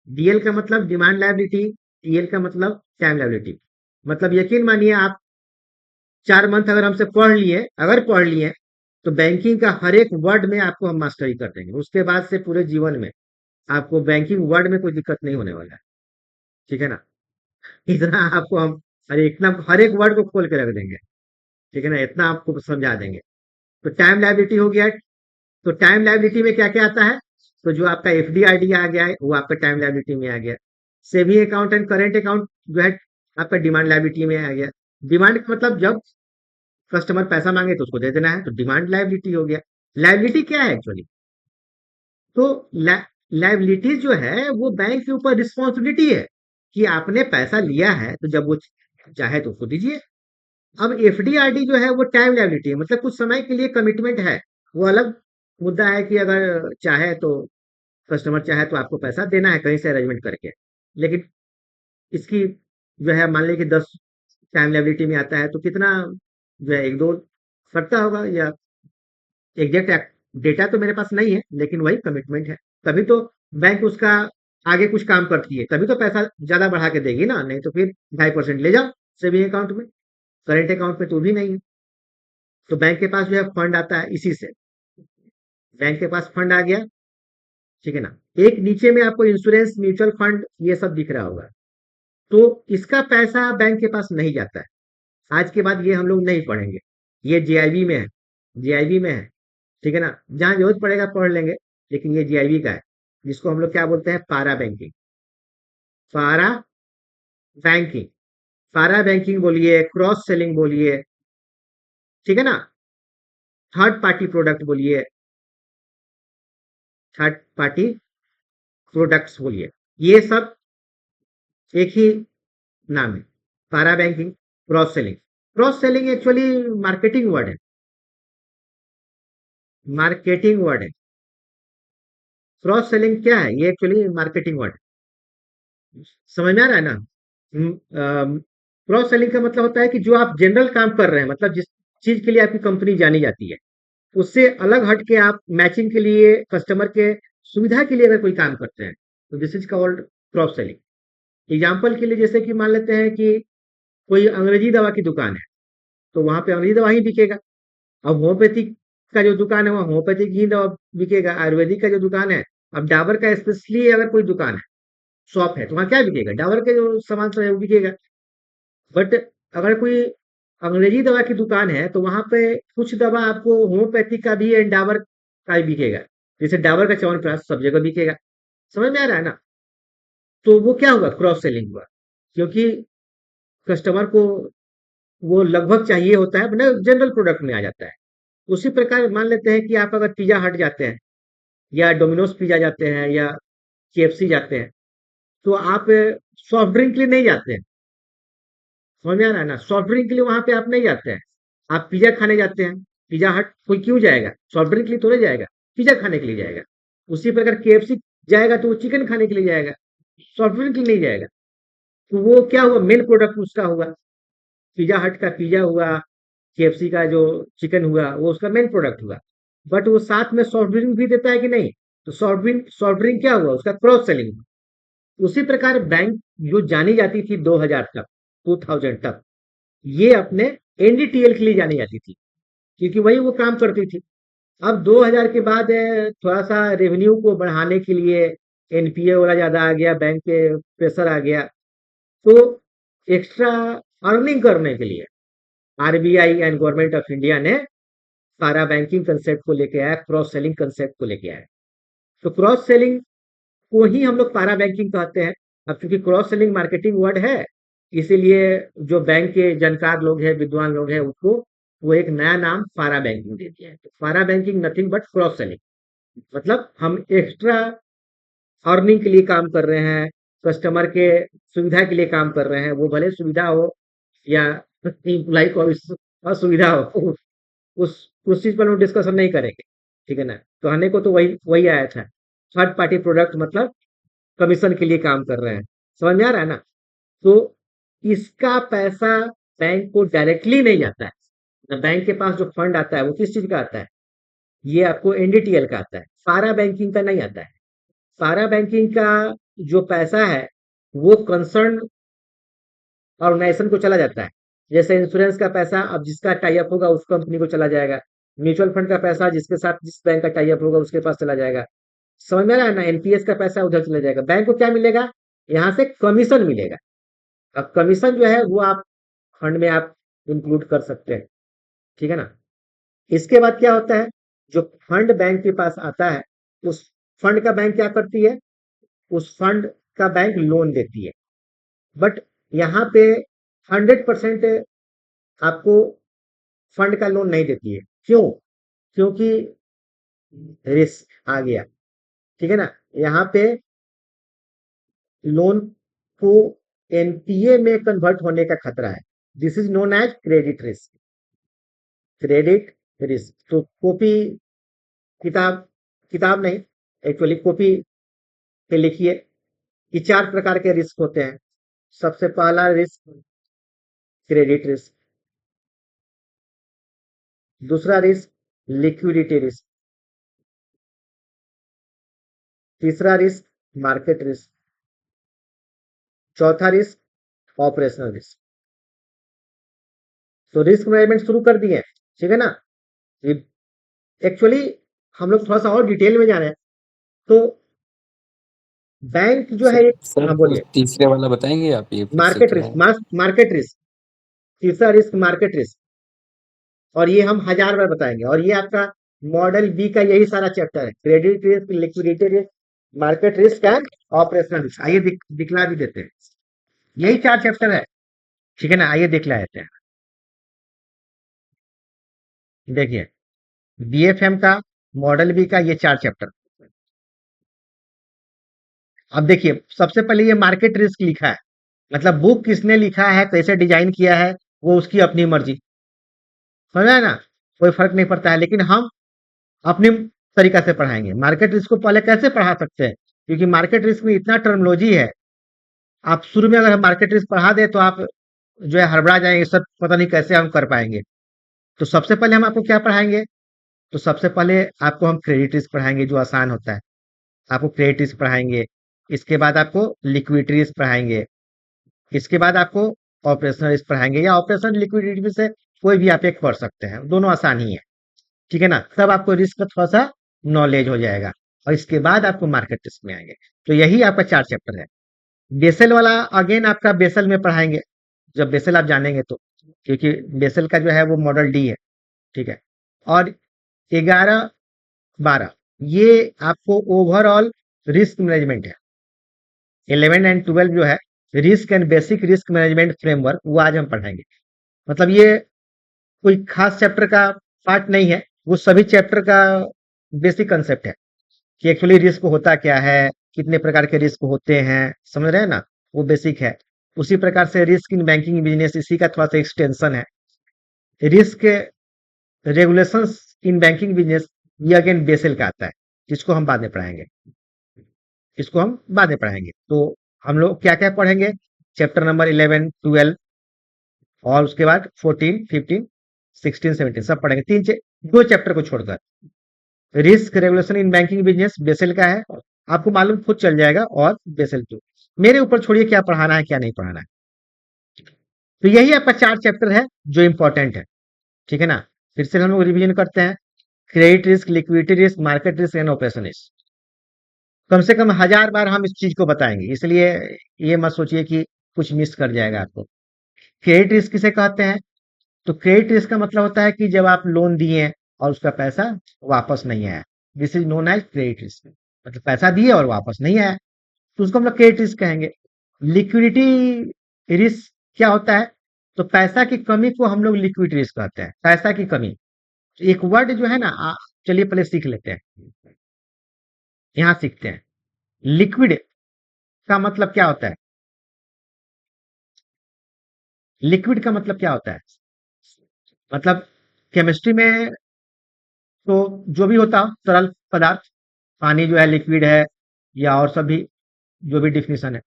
डीएल का मतलब डिमांड लायबिलिटी, टीएल का मतलब टाइम लायबिलिटी। मतलब यकीन मानिए आप 4 मंथ अगर हमसे पढ़ लिए, अगर पढ़ लिए, तो बैंकिंग का हर एक वर्ड में आपको हम मास्टरी कर देंगे। उसके बाद से पूरे जीवन में आपको बैंकिंग वर्ड में कोई दिक्कत नहीं होने वाला है, ठीक है ना। इतना आपको हम अरे इतना हर एक वर्ड को खोल के रख देंगे, ठीक है ना, इतना आपको समझा देंगे। तो टाइम लायबिलिटी हो गया। तो टाइम लायबिलिटी में क्या क्या आता है, तो जो आपका एफडी आईडी आ गया है वो आपका टाइम लायबिलिटी में आ गया। Saving account and current account जो है आपका डिमांड लायबिलिटी में आ गया। डिमांड का मतलब जब कस्टमर पैसा मांगे तो उसको दे देना है, तो डिमांड लायबिलिटी हो गया। लायबिलिटी क्या है एक्चुअली, तो लायबिलिटी जो है वो बैंक के ऊपर रिस्पॉन्सिबिलिटी है कि आपने पैसा लिया है तो जब वो चाहे तो उसको दीजिए। अब एफडीआरडी जो है वो टाइम लायबिलिटी है, मतलब कुछ समय के लिए कमिटमेंट है। वो अलग मुद्दा है कि अगर चाहे तो कस्टमर चाहे तो आपको पैसा देना है कहीं से अरेंजमेंट करके, लेकिन इसकी जो है मान लीजिए कि 10 टाइम लायबिलिटी में आता है तो कितना जो है एक दो सकता होगा, या एग्जैक्ट डेटा तो मेरे पास नहीं है, लेकिन वही कमिटमेंट है। तभी तो बैंक उसका आगे कुछ काम करती है, तभी तो पैसा ज्यादा बढ़ा के देगी ना, नहीं तो फिर 2.5% ले जाओ सेविंग अकाउंट में, करेंट अकाउंट में तो भी नहीं है। तो बैंक के पास जो है फंड आता है इसी से, बैंक के पास फंड आ गया, ठीक है ना। एक नीचे में आपको इंश्योरेंस, म्यूचुअल फंड ये सब दिख रहा होगा, तो इसका पैसा बैंक के पास नहीं जाता है। आज के बाद ये हम लोग नहीं पढ़ेंगे, ये जीआईबी में है, जीआईबी में है, ठीक है ना। जहां जरूरत पड़ेगा पढ़ लेंगे, लेकिन ये जीआईबी का है, जिसको हम लोग क्या बोलते हैं, पारा बैंकिंग। पारा बैंकिंग, पारा बैंकिंग बोलिए, क्रॉस सेलिंग बोलिए, ठीक है ना, थर्ड पार्टी प्रोडक्ट बोलिए, थर्ड पार्टी प्रोडक्ट्स बोलिए, ये सब एक ही नाम है, पारा banking, cross selling. Cross selling actually marketing word है, मार्केटिंग वर्ड है। क्रॉस सेलिंग क्या है, ये एक्चुअली मार्केटिंग वर्ड है। समझ में आ रहा है ना। क्रॉस सेलिंग का मतलब होता है कि जो आप जनरल काम कर रहे हैं, मतलब जिस चीज के लिए आपकी कंपनी जानी जाती है, उससे अलग हट के आप मैचिंग के लिए, कस्टमर के सुविधा के लिए अगर कोई काम करते हैं, तो this is called cross selling. Example के लिए जैसे कि मान लेते हैं कि कोई अंग्रेजी दवा की दुकान है, तो वहां पे अंग्रेजी दवा ही बिकेगा। अब होम्योपैथिक का जो दुकान है वहाँ होम्योपैथिक ही दवा बिकेगा। आयुर्वेदिक का जो दुकान है, अब डाबर का स्पेशली अगर कोई दुकान है, शॉप है, तो वहाँ क्या बिकेगा, डाबर के जो सामान सब है वो बिकेगा। बट अगर कोई अंग्रेजी दवा की दुकान है, तो वहां पे कुछ दवा आपको होम्योपैथिक का भी एंड डाबर का ही बिकेगा। जैसे डाबर का च्यवनप्राश सब जगह बिकेगा। समझ में आ रहा है ना। तो वो क्या हुआ, क्रॉस सेलिंग हुआ, क्योंकि कस्टमर को वो लगभग चाहिए होता है, मतलब जनरल प्रोडक्ट में आ जाता है। उसी प्रकार मान लेते हैं कि आप अगर पिज्जा हट जाते हैं, या डोमिनोज पिज्जा जाते हैं, या केएफसी जाते हैं, तो आप सॉफ्ट ड्रिंक के लिए नहीं जाते हैं। समझ में आ रहा है ना, सॉफ्ट ड्रिंक के लिए वहां पे आप नहीं जाते हैं, आप पिज्जा खाने जाते हैं। पिज्जा हट कोई क्यों जाएगा, सॉफ्ट ड्रिंक के लिए थोड़े जाएगा, पिज्जा खाने के लिए जाएगा। उसी प्रकार केएफसी जाएगा तो वो चिकन खाने के लिए जाएगा, सॉफ्ट ड्रिंक के लिए नहीं जाएगा। तो वो क्या हुआ, मेन प्रोडक्ट उसका हुआ, पिज्जा हट का पिज्जा हुआ, केएफसी का जो चिकन हुआ वो उसका मेन प्रोडक्ट हुआ। बट वो साथ में सॉफ्ट ड्रिंक भी देता है कि नहीं, तो सॉफ्ट ड्रिंक क्या हुआ, उसका क्रॉस सेलिंग। उसी प्रकार बैंक जो जानी जाती थी 2000 तक, 2000 तक, ये अपने एनडीटीएल के लिए जानी जाती थी, क्योंकि वही वो काम करती थी। अब 2000 के बाद थोड़ा सा रेवेन्यू को बढ़ाने के लिए एनपीए वाला ज्यादा आ गया, बैंक पे प्रेशर आ गया, तो एक्स्ट्रा अर्निंग करने के लिए RBI and government of India ने सारा बैंकिंग कंसेप्ट को लेके आया, क्रॉस सेलिंग कंसेप्ट को लेके आया। तो क्रॉस सेलिंग को ही हम लोग पारा बैंकिंग कहते हैं। अब चूंकि क्रॉस सेलिंग मार्केटिंग वर्ड है, इसीलिए जो बैंक के जानकार लोग हैं, विद्वान लोग हैं, उसको वो एक नया नाम पारा बैंकिंग दे दिया है। तो पारा banking nothing but cross selling, मतलब हम एक्स्ट्रा अर्निंग के लिए काम कर रहे हैं, कस्टमर के सुविधा के लिए काम कर रहे हैं, वो भले सुविधा हो या एम्प्लॉय को असुविधा हो, उस चीज पर हम डिस्कशन नहीं करेंगे। ठीक है ना, कहने को तो वही वही आया था, थर्ड पार्टी प्रोडक्ट मतलब कमीशन के लिए काम कर रहे हैं। समझ में आ रहा है ना? तो इसका पैसा बैंक को डायरेक्टली नहीं जाता है ना, बैंक के पास जो फंड आता है वो किस चीज का आता है, ये आपको एनडीटीएल का आता है, सारा बैंकिंग का नहीं आता है। सारा बैंकिंग का जो पैसा है वो कंसर्न ऑर्गेनाइजेशन को चला जाता है। जैसे इंश्योरेंस का पैसा अब जिसका टाई अप होगा उस कंपनी को चला जाएगा, म्यूचुअल फंड का पैसा जिसके साथ जिस बैंक का टाई अप होगा उसके पास चला जाएगा। समझ में आ रहा है ना? एनपीएस का पैसा उधर चला जाएगा, बैंक को क्या मिलेगा, यहाँ से कमीशन मिलेगा। अब कमीशन जो है वो आप फंड में आप इंक्लूड कर सकते हैं। ठीक है ना? इसके बाद क्या होता है, जो फंड बैंक के पास आता है उस फंड का बैंक क्या करती है, उस फंड का बैंक लोन देती है। बट यहाँ पे 100% आपको फंड का लोन नहीं देती है। क्यों? क्योंकि रिस्क आ गया। ठीक है ना, यहाँ पे लोन को एनपीए में कन्वर्ट होने का खतरा है। This is known as credit risk. Credit risk तो कॉपी, किताब किताब नहीं, एक्चुअली कॉपी पे लिखिए कि 4 प्रकार के रिस्क होते हैं। सबसे पहला रिस्क क्रेडिट रिस्क, दूसरा रिस्क लिक्विडिटी रिस्क, तीसरा रिस्क मार्केट रिस्क, चौथा रिस्क ऑपरेशनल रिस्क। तो रिस्क मैनेजमेंट शुरू कर दिए, ठीक है ना? एक्चुअली हम लोग थोड़ा सा और डिटेल में जा रहे हैं। तो बैंक जो है सर हाँ बोलिए। तीसरे वाला बताएंगे आप, ये फिर से मार्केट क्या रिस्क, है? मार्केट रिस्क, तीसरा रिस्क मार्केट रिस्क, और ये हम 1000 बार बताएंगे। और ये आपका मॉडल बी का यही सारा चैप्टर है, credit risk, liquidity risk, market risk and operational risk. आइए दिखला भी देते हैं, यही 4 चैप्टर है। ठीक है ना, आइए दिखला देते हैं। देखिए, बीएफएम का, मॉडल बी का, ये 4 चैप्टर। अब देखिए, सबसे पहले ये मार्केट रिस्क लिखा है, मतलब बुक किसने लिखा है, कैसे डिजाइन किया है, वो उसकी अपनी मर्जी। समझ है ना? कोई फर्क नहीं पड़ता है, लेकिन हम अपनी तरीका से पढ़ाएंगे। मार्केट रिस्क को पहले कैसे पढ़ा सकते हैं, क्योंकि मार्केट रिस्क में इतना टर्मोलॉजी है, आप शुरू में अगर मार्केट रिस्क पढ़ा दे तो आप जो है हड़बड़ा जाएंगे, सर पता नहीं कैसे हम कर पाएंगे। तो सबसे पहले हम आपको क्या पढ़ाएंगे, तो सबसे पहले आपको हम क्रेडिट रिस्क पढ़ाएंगे जो आसान होता है, आपको क्रेडिट रिस्क पढ़ाएंगे। इसके बाद आपको लिक्विडिटी रिस्क पढ़ाएंगे। इसके बाद आपको ऑपरेशनल रिस्क पढ़ाएंगे, या ऑपरेशनल लिक्विडिटी में से कोई भी आप एक पढ़ सकते हैं, दोनों आसान ही है। ठीक है ना, तब आपको रिस्क का थोड़ा सा नॉलेज हो जाएगा, और इसके बाद आपको मार्केट रिस्क में आएंगे। तो यही आपका 4 चैप्टर है। बेसल वाला अगेन आपका बेसल में पढ़ाएंगे, जब बेसल आप जानेंगे तो, क्योंकि बेसल का जो है वो मॉडल डी है। ठीक है, और 11 12 ये आपको ओवरऑल रिस्क मैनेजमेंट है। 11 एंड 12 जो है risk and basic risk management framework, वो आज हम पढ़ाएंगे। मतलब ये कोई खास चैप्टर का पार्ट नहीं है, वो सभी चैप्टर का बेसिक कंसेप्ट है कि एक्चुअली रिस्क होता क्या है, कितने प्रकार के रिस्क होते हैं, समझ रहे हैं ना? वो बेसिक है। उसी प्रकार से रिस्क इन बैंकिंग बिजनेस, इसी का थोड़ा सा एक्सटेंशन है। रिस्क रेगुलेशंस इन बैंकिंग बिजनेस, ये अगेन बेसल का आता है, जिसको हम बाद में पढ़ाएंगे। इसको हम बाद में पढ़ाएंगे। तो हम लोग क्या क्या पढ़ेंगे, चैप्टर नंबर 11 12 और उसके बाद 14 15 16 17 सब पढ़ेंगे, 2 चैप्टर को छोड़कर। Risk regulation in banking business Basel का है, आपको मालूम खुद चल जाएगा, और बेसल 2 मेरे ऊपर छोड़िए क्या पढ़ाना है क्या नहीं पढ़ाना है। तो यही आपका 4 चैप्टर है जो इंपॉर्टेंट है। ठीक है ना, फिर से हम लोग रिवीजन करते हैं। Credit risk, liquidity risk, market risk and operation risk. कम से कम 1000 बार हम इस चीज को बताएंगे, इसलिए ये मत सोचिए कि कुछ मिस कर जाएगा आपको। क्रेडिट रिस्क किसे कहते हैं, तो क्रेडिट रिस्क का मतलब होता है कि जब आप लोन दिए और उसका पैसा वापस नहीं आया, this is known as credit risk. मतलब पैसा दिए और वापस नहीं आया, तो उसको हम लोग क्रेडिट रिस्क कहेंगे। लिक्विडिटी रिस्क क्या होता है, तो पैसा की कमी को हम लोग लिक्विडिटी रिस्क कहते हैं, पैसा की कमी। तो एक वर्ड जो है ना, चलिए पहले सीख लेते हैं, यहाँ सीखते हैं। लिक्विड का मतलब क्या होता है? लिक्विड का मतलब क्या होता है? मतलब केमिस्ट्री में तो जो भी होता हो तरल पदार्थ, पानी जो है लिक्विड है, या और सभी जो भी डिफिनेशन है,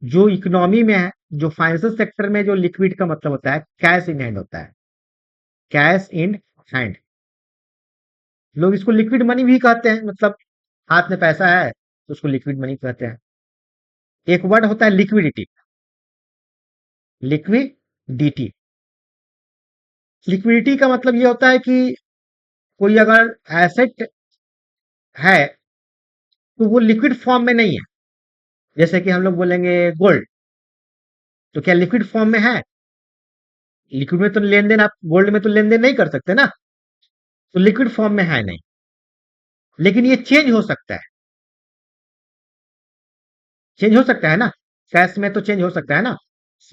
जो इकोनॉमी में है, जो फाइनेंशियल सेक्टर में जो लिक्विड का मतलब होता है, कैश इन हैंड होता है। कैश इन हैंड, लोग इसको लिक्विड मनी भी कहते हैं, मतलब हाथ में पैसा है तो उसको लिक्विड मनी कहते हैं। एक वर्ड होता है लिक्विडिटी। लिक्विडिटी, लिक्विडिटी का मतलब ये होता है कि कोई अगर एसेट है तो वो लिक्विड फॉर्म में नहीं है। जैसे कि हम लोग बोलेंगे गोल्ड, तो क्या लिक्विड फॉर्म में है? लिक्विड में तो लेन देन, आप गोल्ड में तो लेन देन नहीं कर सकते ना, तो लिक्विड फॉर्म में है नहीं। लेकिन ये चेंज हो सकता है, चेंज हो सकता है ना, कैश में तो चेंज हो सकता है ना,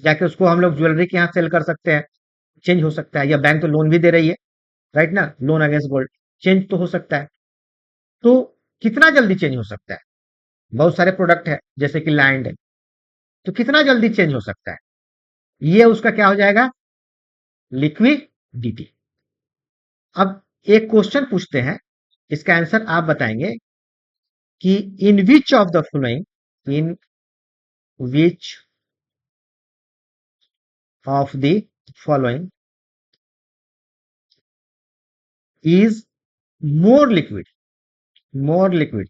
जाके उसको हम लोग ज्वेलरी के यहाँ सेल कर सकते हैं, चेंज हो सकता है, या बैंक तो लोन भी दे रही है, राइट ना, लोन अगेंस्ट गोल्ड, चेंज तो हो सकता है। तो कितना जल्दी चेंज हो सकता है? बहुत सारे प्रोडक्ट है जैसे कि लैंड है, तो कितना जल्दी चेंज हो सकता है? ये उसका क्या हो जाएगा? लिक्विडिटी। अब एक क्वेश्चन पूछते हैं, इसका आंसर आप बताएंगे कि in which of the following, in which of the following is more liquid, more liquid.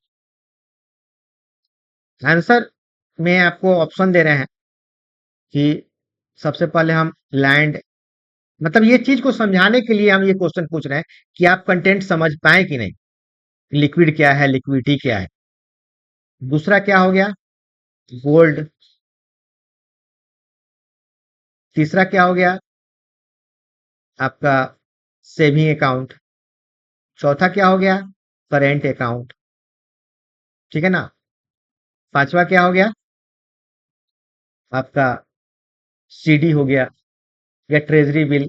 Answer में आपको ऑप्शन दे रहे हैं कि सबसे पहले हम लैंड, मतलब ये चीज को समझाने के लिए हम ये क्वेश्चन पूछ रहे हैं कि आप कंटेंट समझ पाए कि नहीं, लिक्विड क्या है, लिक्विडिटी क्या है। दूसरा क्या हो गया? गोल्ड। तीसरा क्या हो गया? आपका सेविंग अकाउंट। चौथा क्या हो गया? Current account. ठीक है ना? पांचवा क्या हो गया? आपका सीडी हो गया, या treasury bill,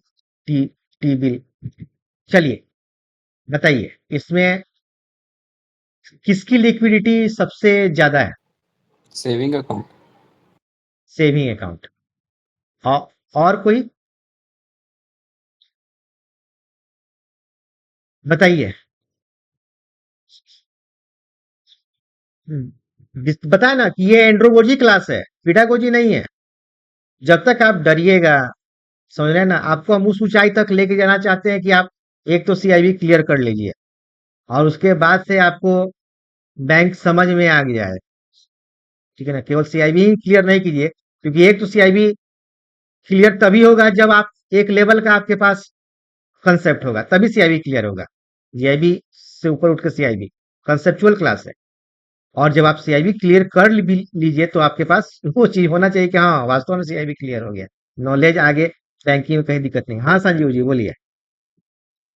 T T bill. चलिए बताइए, इसमें किसकी लिक्विडिटी सबसे ज्यादा है? Saving account. Saving account. और कोई बताइए। बताया ना कि ये एंड्रोगोजी क्लास है, पीडागोजी नहीं है। जब तक आप डरिएगा, समझ रहे हैं ना, आपको हम उस ऊंचाई तक लेके जाना चाहते हैं कि आप एक तो सीआईबी क्लियर कर लीजिए, और उसके बाद से आपको बैंक समझ में आ गया है। ठीक है ना, केवल सीआईबी ही क्लियर नहीं कीजिए, क्योंकि एक तो सीआईबी क्लियर तभी होगा जब आप एक लेवल का आपके पास कंसेप्ट होगा, तभी सीआईबी क्लियर होगा। जीआईबी से ऊपर उठ के सीआईबी कंसेप्चुअल क्लास है। और जब आप सीआईबी क्लियर कर भी लीजिए तो आपके पास वो चीज होना चाहिए कि हाँ वास्तव में सीआईबी क्लियर हो गया, नॉलेज आगे, बैंकिंग में कहीं दिक्कत नहीं। हाँ संजीव जी बोलिए।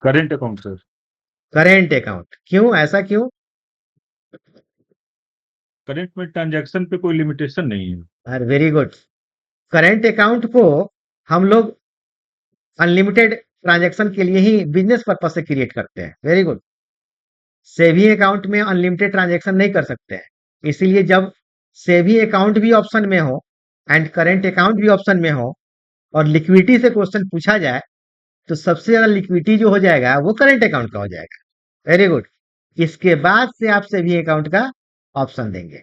Current account sir. Current account, क्यों, ऐसा क्यों? करेंट में ट्रांजैक्शन पे कोई लिमिटेशन नहीं है। अरे वेरी गुड। करेंट अकाउंट को हम लोग अनलिमिटेड ट्रांजैक्शन के लिए ही बिजनेस पर्पज से क्रिएट करते हैं। Very good. सेविंग अकाउंट में अनलिमिटेड ट्रांजैक्शन नहीं कर सकते हैं, इसीलिए जब सेविंग अकाउंट भी ऑप्शन में हो एंड करेंट अकाउंट भी ऑप्शन में हो और लिक्विडिटी से क्वेश्चन पूछा जाए, तो सबसे ज्यादा लिक्विडिटी जो हो जाएगा वो करेंट अकाउंट का हो जाएगा। Very good. इसके बाद से आप सेविंग अकाउंट का ऑप्शन देंगे।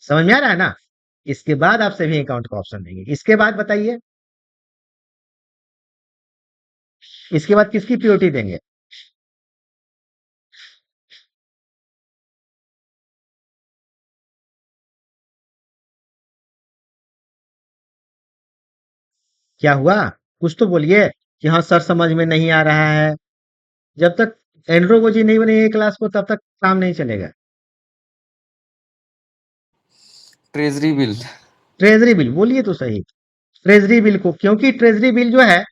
समझ में आ रहा है ना? इसके बाद आप सेविंग अकाउंट का ऑप्शन देंगे। इसके बाद बताइए, इसके बाद किसकी प्रायोरिटी देंगे? क्या हुआ? कुछ तो बोलिए कि हाँ सर समझ में नहीं आ रहा है। जब तक एंड्रोगोजी नहीं बनेगी क्लास को तब तक काम नहीं चलेगा। Treasury bill. ट्रेजरी बिल बोलिए तो सही। ट्रेजरी बिल को, क्योंकि ट्रेजरी बिल जो है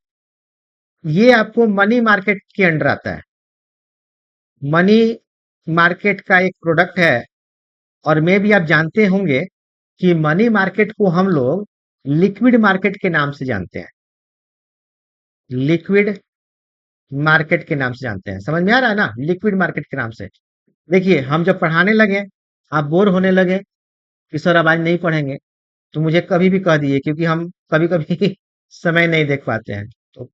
ये आपको मनी मार्केट के अंडर आता है। मनी मार्केट का एक प्रोडक्ट है, और मे भी आप जानते होंगे कि मनी मार्केट को हम लोग लिक्विड मार्केट के नाम से जानते हैं। लिक्विड मार्केट के नाम से जानते हैं। समझ में आ रहा है ना? लिक्विड मार्केट के नाम से। देखिए हम जब पढ़ाने लगे आप बोर होने लगे कि सर अब आज नहीं पढ़ेंगे, तो मुझे कभी भी कह दिए, क्योंकि हम कभी कभी समय नहीं देख पाते हैं। तो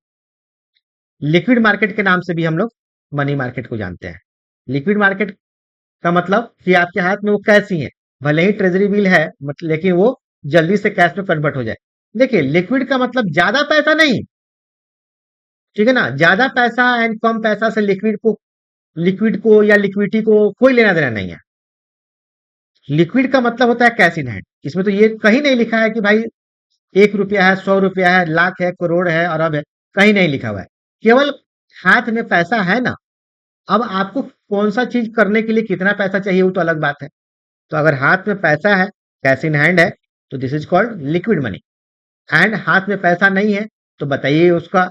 लिक्विड मार्केट के नाम से भी हम लोग मनी मार्केट को जानते हैं। लिक्विड मार्केट का मतलब कि आपके हाथ में वो कैश ही है, भले ही ट्रेजरी बिल है, मतलब लेकिन वो जल्दी से कैश में कन्वर्ट हो जाए। देखिए, लिक्विड का मतलब ज्यादा पैसा नहीं, ठीक है ना? ज्यादा पैसा एंड कम पैसा से लिक्विड को या लिक्विडिटी को कोई लेना देना नहीं है। लिक्विड का मतलब होता है कैश इन हैंड। इसमें तो ये कहीं नहीं लिखा है कि भाई 1 रुपया है, 100 रुपया है, लाख है, करोड़ है, अरब है, कहीं नहीं लिखा हुआ है। केवल हाथ में पैसा है ना, अब आपको कौन सा चीज करने के लिए कितना पैसा चाहिए वो तो अलग बात है। तो अगर हाथ में पैसा है, कैश इन हैंड है, तो this is called liquid money. And हाथ में पैसा नहीं है, तो बताइए उसका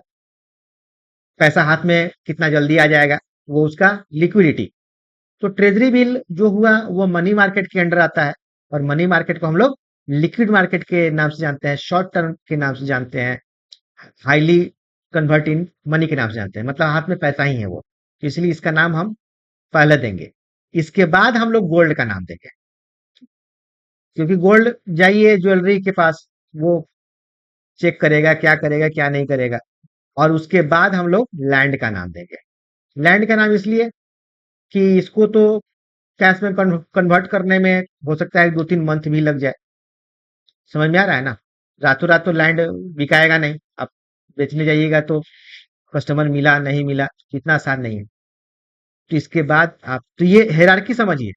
पैसा हाथ में कितना जल्दी आ जाएगा, वो उसका लिक्विडिटी। तो ट्रेजरी बिल जो हुआ वो मनी मार्केट के अंडर आता है, और मनी मार्केट को हम लोग लिक्विड मार्केट के नाम से जानते हैं, शॉर्ट टर्म के नाम से जानते हैं, हाईली कन्वर्ट इन मनी के नाम से जानते हैं, मतलब हाथ में पैसा ही है वो। तो इसलिए इसका नाम हम पहले देंगे, इसके बाद हम लोग गोल्ड का नाम देंगे। क्योंकि गोल्ड, जाइए ज्वेलरी के पास, वो चेक करेगा क्या करेगा क्या नहीं करेगा। और उसके बाद हम लोग लैंड का नाम देंगे। लैंड का नाम इसलिए कि इसको तो कैश में कन्वर्ट करने में हो सकता है 2-3 मंथ भी लग जाए। समझ में आ रहा है ना? रातों रात तो लैंड बिकाएगा नहीं। आप बेचने जाइएगा तो कस्टमर मिला नहीं मिला, इतना आसान नहीं है। तो इसके बाद आप, तो ये हेरारकी समझिए,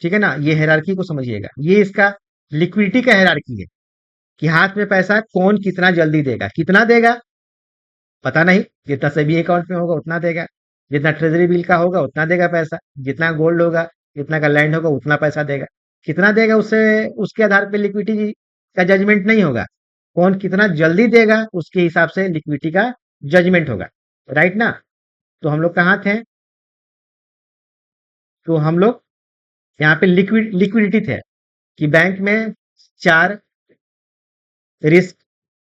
ठीक है ना? ये हेरारकी को समझिएगा, ये इसका लिक्विडिटी का हेरारकी है कि हाथ में पैसा कौन कितना जल्दी देगा। कितना देगा पता नहीं, जितना सेविंग अकाउंट में होगा उतना देगा, जितना ट्रेजरी बिल का होगा उतना देगा पैसा, जितना गोल्ड होगा, जितना का लैंड होगा उतना पैसा देगा। कितना देगा उससे, उसके आधार पे लिक्विडिटी का जजमेंट नहीं होगा। कौन कितना जल्दी देगा उसके हिसाब से लिक्विडिटी का जजमेंट होगा। राइट ना? तो हम लोग कहाँ थे? तो हम लोग यहाँ पे लिक्विडिटी थे कि बैंक में 4 risk: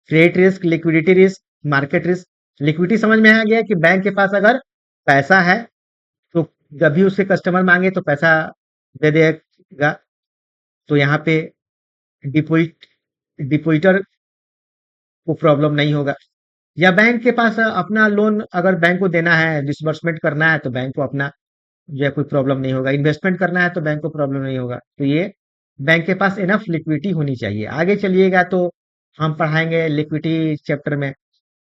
credit risk, liquidity risk, market risk. Liquidity समझ में आ गया कि बैंक के पास अगर पैसा है तो जब भी उससे कस्टमर मांगे तो पैसा दे देगा। तो यहाँ पे डिपोजिट डिपोजिटर को प्रॉब्लम नहीं होगा। या बैंक के पास अपना लोन अगर बैंक को देना है, डिसबर्समेंट करना है, तो बैंक को अपना जो है कोई प्रॉब्लम नहीं होगा। इन्वेस्टमेंट करना है तो बैंक को प्रॉब्लम नहीं होगा। तो ये बैंक के पास इनफ लिक्विडिटी होनी चाहिए। आगे चलिएगा तो हम पढ़ाएंगे लिक्विडिटी चैप्टर में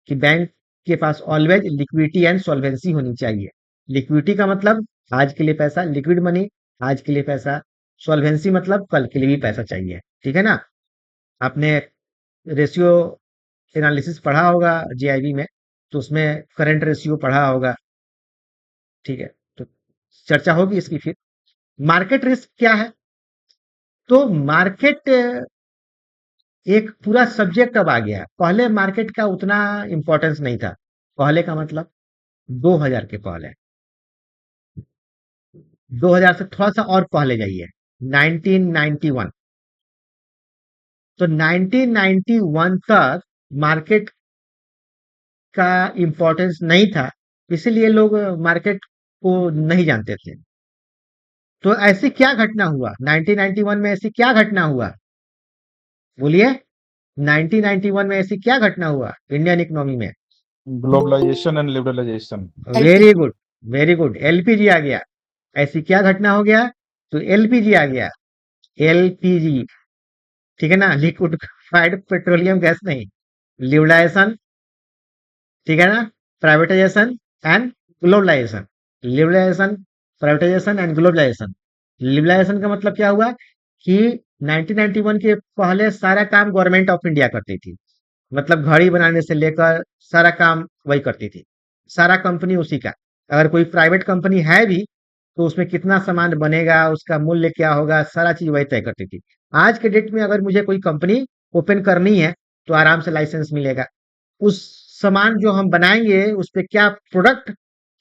कि बैंक के पास ऑलवेज लिक्विडिटी एंड सॉल्वेंसी होनी चाहिए। लिक्विडिटी का मतलब आज के लिए पैसा, लिक्विड मनी आज के लिए पैसा, सॉल्वेंसी मतलब कल के लिए भी पैसा चाहिए। ठीक है ना? आपने रेशियो एनालिसिस पढ़ा होगा जीआईबी में, तो उसमें करंट रेशियो पढ़ा होगा। ठीक है, तो चर्चा होगी इसकी फिर। मार्केट रिस्क क्या है? तो मार्केट एक पूरा सब्जेक्ट अब आ गया है। पहले मार्केट का उतना इंपॉर्टेंस नहीं था। पहले का मतलब 2000 के पहले, 2000 से थोड़ा सा और पहले जाइए, 1991। तो 1991 तक मार्केट का इंपॉर्टेंस नहीं था, इसीलिए लोग मार्केट को नहीं जानते थे। तो ऐसी क्या घटना हुआ 1991 में? ऐसी क्या घटना हुआ बोलिए? 1991 में ऐसी क्या घटना हुआ इंडियन इकोनॉमी में? Globalisation and liberalisation. Very good, very good, LPG आ गया। ऐसी क्या घटना हो गया? तो एलपीजी आ गया। एलपीजी, ठीक है ना? लिक्विफाइड पेट्रोलियम गैस नहीं, लिबरलाइजेशन, ठीक है ना? Privatisation and globalisation. Liberalisation, privatisation and globalisation. Liberalisation का मतलब क्या हुआ कि 1991 के पहले सारा काम गवर्नमेंट ऑफ इंडिया करती थी। मतलब घड़ी बनाने से लेकर सारा काम वही करती थी, सारा कंपनी उसी का। अगर कोई प्राइवेट कंपनी है भी तो उसमें कितना सामान बनेगा, उसका मूल्य क्या होगा, सारा चीज वही तय करती थी। आज के डेट में अगर मुझे कोई कंपनी ओपन करनी है तो आराम से लाइसेंस मिलेगा। उस सामान जो हम बनाएंगे उस पे क्या प्रोडक्ट,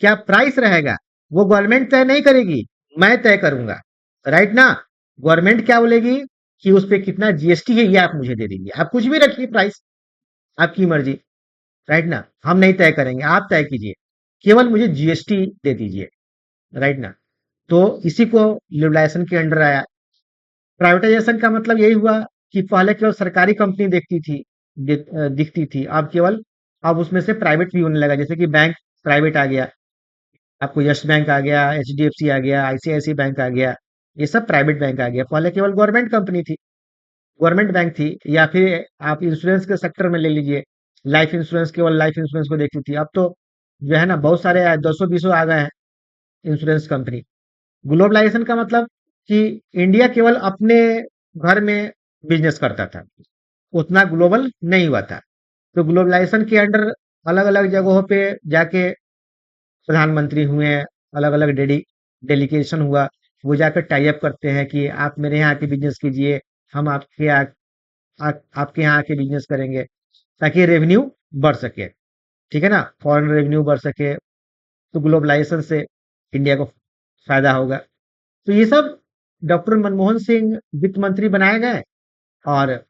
क्या प्राइस रहेगा, वो गवर्नमेंट तय नहीं करेगी, मैं तय करूंगा। राइट ना? गवर्नमेंट क्या बोलेगी कि उस पे कितना जीएसटी है ये आप मुझे दे दीजिए, आप कुछ भी रखिए प्राइस, आपकी मर्जी। राइट ना? हम नहीं तय करेंगे, आप तय कीजिए, केवल मुझे जीएसटी दे दीजिए। राइट ना? तो इसी को लिबरलाइजेशन के अंडर आया। प्राइवेटाइजेशन का मतलब यही हुआ कि पहले केवल सरकारी कंपनी दिखती थी, अब उसमें से प्राइवेट भी होने लगा, जैसे कि बैंक प्राइवेट आ गया, आपको यस बैंक आ गया, एचडीएफसी आ गया, आईसीआईसी बैंक आ गया, ये सब प्राइवेट बैंक आ गया। पहले केवल गवर्नमेंट कंपनी थी, गवर्नमेंट बैंक थी। या फिर आप इंश्योरेंस के सेक्टर में ले लीजिए, लाइफ इंश्योरेंस केवल लाइफ इंश्योरेंस को देखती थी। अब तो जो है ना बहुत सारे 200 आ गए हैं इंश्योरेंस कंपनी। ग्लोबलाइजेशन का मतलब कि इंडिया केवल अपने घर में बिजनेस करता था, उतना ग्लोबल नहीं हुआ था। तो ग्लोबलाइजेशन के अंडर अलग अलग जगहों पे जाके प्रधानमंत्री हुए, अलग अलग डेलीगेशन हुआ, वो जाकर टाई अप करते हैं कि आप मेरे यहाँ आके बिजनेस कीजिए, हम आपके यहाँ आके बिजनेस करेंगे, ताकि रेवेन्यू बढ़ सके। ठीक है ना, फॉरेन रेवेन्यू बढ़ सके, तो ग्लोबलाइजेशन से इंडिया को फायदा होगा। तो ये सब डॉक्टर मनमोहन सिंह वित्त मंत्री बनाए गए, और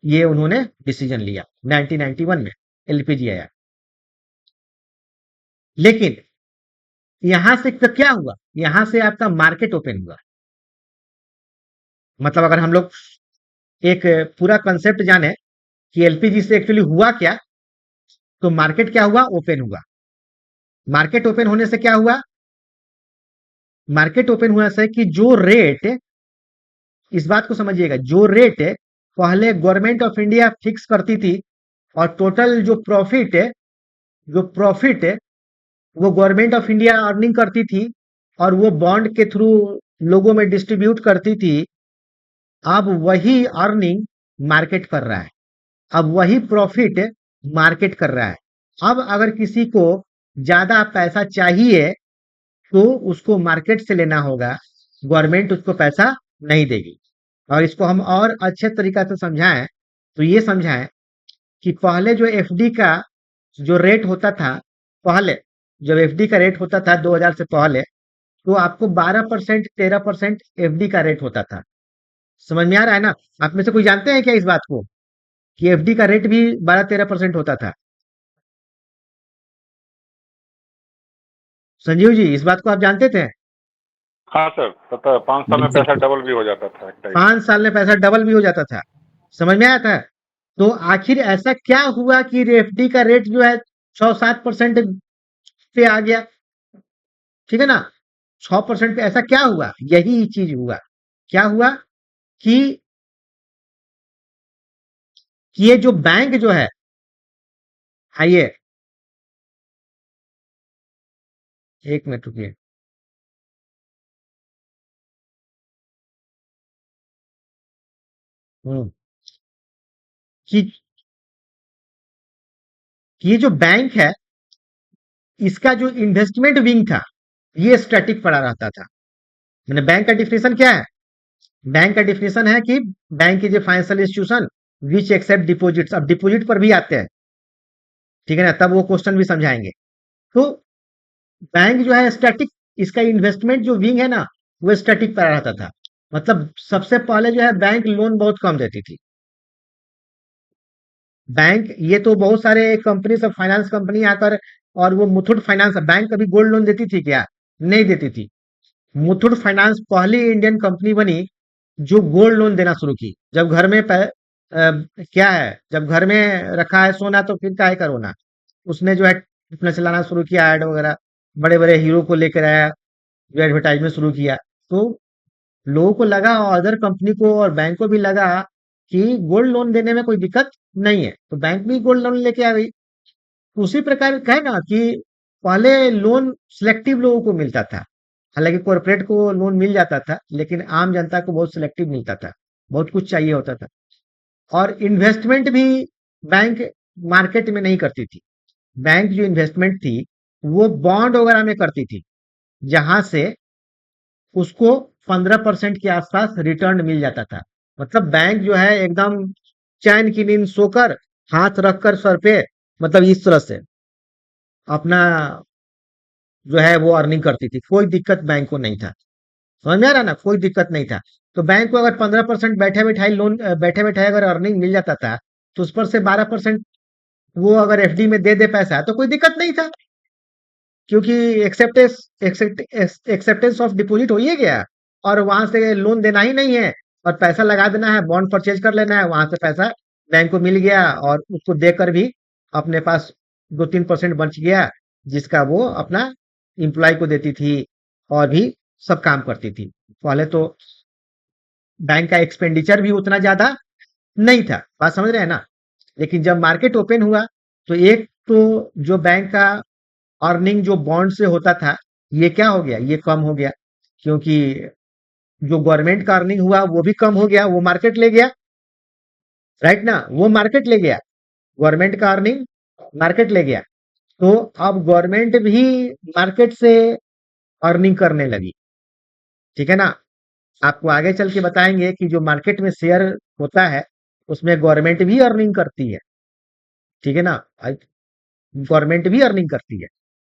ये उन्होंने डिसीजन लिया 1991 में एलपीजी आया। लेकिन यहां से तो क्या हुआ, यहां से आपका मार्केट ओपन हुआ। मतलब अगर हम लोग एक पूरा कंसेप्ट जाने कि एलपीजी से एक्चुअली हुआ क्या, तो मार्केट क्या हुआ, ओपन हुआ। मार्केट ओपन होने से क्या हुआ, मार्केट ओपन होने से कि जो रेट, इस बात को समझिएगा, जो रेट पहले गवर्नमेंट ऑफ इंडिया फिक्स करती थी, और टोटल जो प्रॉफिट वो गवर्नमेंट ऑफ इंडिया अर्निंग करती थी, और वो बॉन्ड के थ्रू लोगों में डिस्ट्रीब्यूट करती थी, अब वही अर्निंग मार्केट कर रहा है, अब वही प्रॉफिट मार्केट कर रहा है। अब अगर किसी को ज्यादा पैसा चाहिए तो उसको मार्केट से लेना होगा, गवर्नमेंट उसको पैसा नहीं देगी। और इसको हम और अच्छे तरीका से समझाएं तो ये समझाएं कि पहले जो एफडी का जो रेट होता था, पहले जब एफडी का रेट होता था 2000 से पहले, तो आपको 12% 13% एफडी का रेट होता था। समझ में आ रहा है ना? आप में से कोई जानते हैं क्या इस बात को कि एफडी का रेट भी 12-13% होता था? संजीव जी, इस बात को आप जानते थे? हाँ सर, पता 5 साल में पैसा डबल भी हो जाता था एक टाइम। 5 साल में पैसा डबल भी हो जाता था। समझ में आया था? तो आखिर ऐसा क्या हुआ कि एफडी का रेट जो है 6-7% पे आ गया? ठीक है ना, 6% पे ऐसा क्या हुआ? यही चीज हुआ। क्या हुआ कि ये जो बैंक जो है, आइए एक मिनट रुकिए। हम्म, कि ये जो बैंक है, इसका जो इन्वेस्टमेंट विंग था, ये स्टैटिक पड़ा रहता था। मैंने बैंक का डिफिनेशन क्या है? बैंक का डिफिनेशन है कि bank is a financial institution which accept deposits. अब डिपॉजिट पर भी आते हैं, ठीक है ना, तब वो क्वेश्चन भी समझाएंगे। तो बैंक जो है स्टैटिक, इसका इन्वेस्टमेंट जो विंग है ना, वो स्टैटिक पर रहता था। मतलब सबसे पहले जो है बैंक लोन बहुत कम देती थी। बैंक, ये तो बहुत सारे कंपनी सब फाइनेंस कंपनी आकर, और वो मुथूट फाइनेंस, बैंक कभी गोल्ड लोन देती थी क्या? नहीं देती थी। मुथूट फाइनेंस पहली इंडियन कंपनी बनी जो गोल्ड लोन देना शुरू की। जब घर में क्या है, जब घर में रखा है सोना तो फिर काहे का रोना। उसने जो है अपना चलाना शुरू किया, ऐड वगैरह, बड़े बड़े हीरो को लेकर आया, जो एडवर्टाइजमेंट शुरू किया। तो लोगों को लगा, और अदर कंपनी को और बैंक को भी लगा कि गोल्ड लोन देने में कोई दिक्कत नहीं है, तो बैंक भी गोल्ड लोन लेके आ गई। उसी प्रकार का है ना कि पहले लोन सिलेक्टिव लोगों को मिलता था। हालांकि कॉर्पोरेट को लोन मिल जाता था, लेकिन आम जनता को बहुत सिलेक्टिव मिलता था, बहुत कुछ चाहिए होता था। और इन्वेस्टमेंट भी बैंक मार्केट में नहीं करती थी। बैंक जो इन्वेस्टमेंट थी वो बॉन्ड वगैरह में करती थी, जहां से उसको 15% के आसपास रिटर्न मिल जाता था। मतलब बैंक जो है एकदम चैन की नींद सोकर, हाथ रखकर सर पे, मतलब इस तरह से अपना जो है वो अर्निंग करती थी। कोई दिक्कत बैंक को नहीं था। समझ में आ रहा ना, कोई दिक्कत नहीं था। तो बैंक को अगर 15% बैठे बैठाए लोन, बैठे बैठाए अगर अर्निंग मिल जाता था, तो उस पर से 12% वो अगर एफडी में दे दे पैसा, तो कोई दिक्कत नहीं था। क्योंकि एक्सेप्टेंस ऑफ डिपॉजिट हो ही गया और वहां से लोन देना ही नहीं है और पैसा लगा देना है, बॉन्ड परचेज कर लेना है, वहां से पैसा बैंक को मिल गया और उसको देकर भी अपने पास 2-3% बच गया, जिसका वो अपना एम्प्लॉय को देती थी और भी सब काम करती थी। पहले तो बैंक का एक्सपेंडिचर भी उतना ज्यादा नहीं था, बात समझ रहे हैं ना। लेकिन जब मार्केट ओपन हुआ तो एक तो जो बैंक का अर्निंग जो बॉन्ड से होता था, ये क्या हो गया, ये कम हो गया, क्योंकि जो गवर्नमेंट का अर्निंग हुआ वो भी कम हो गया, वो मार्केट ले गया, राइट ना, वो मार्केट ले गया, गवर्नमेंट का अर्निंग मार्केट ले गया। तो अब गवर्नमेंट भी मार्केट से अर्निंग करने लगी, ठीक है ना। आपको आगे चल के बताएंगे कि जो मार्केट में शेयर होता है उसमें गवर्नमेंट भी अर्निंग करती है, ठीक है ना। गवर्नमेंट भी अर्निंग करती है,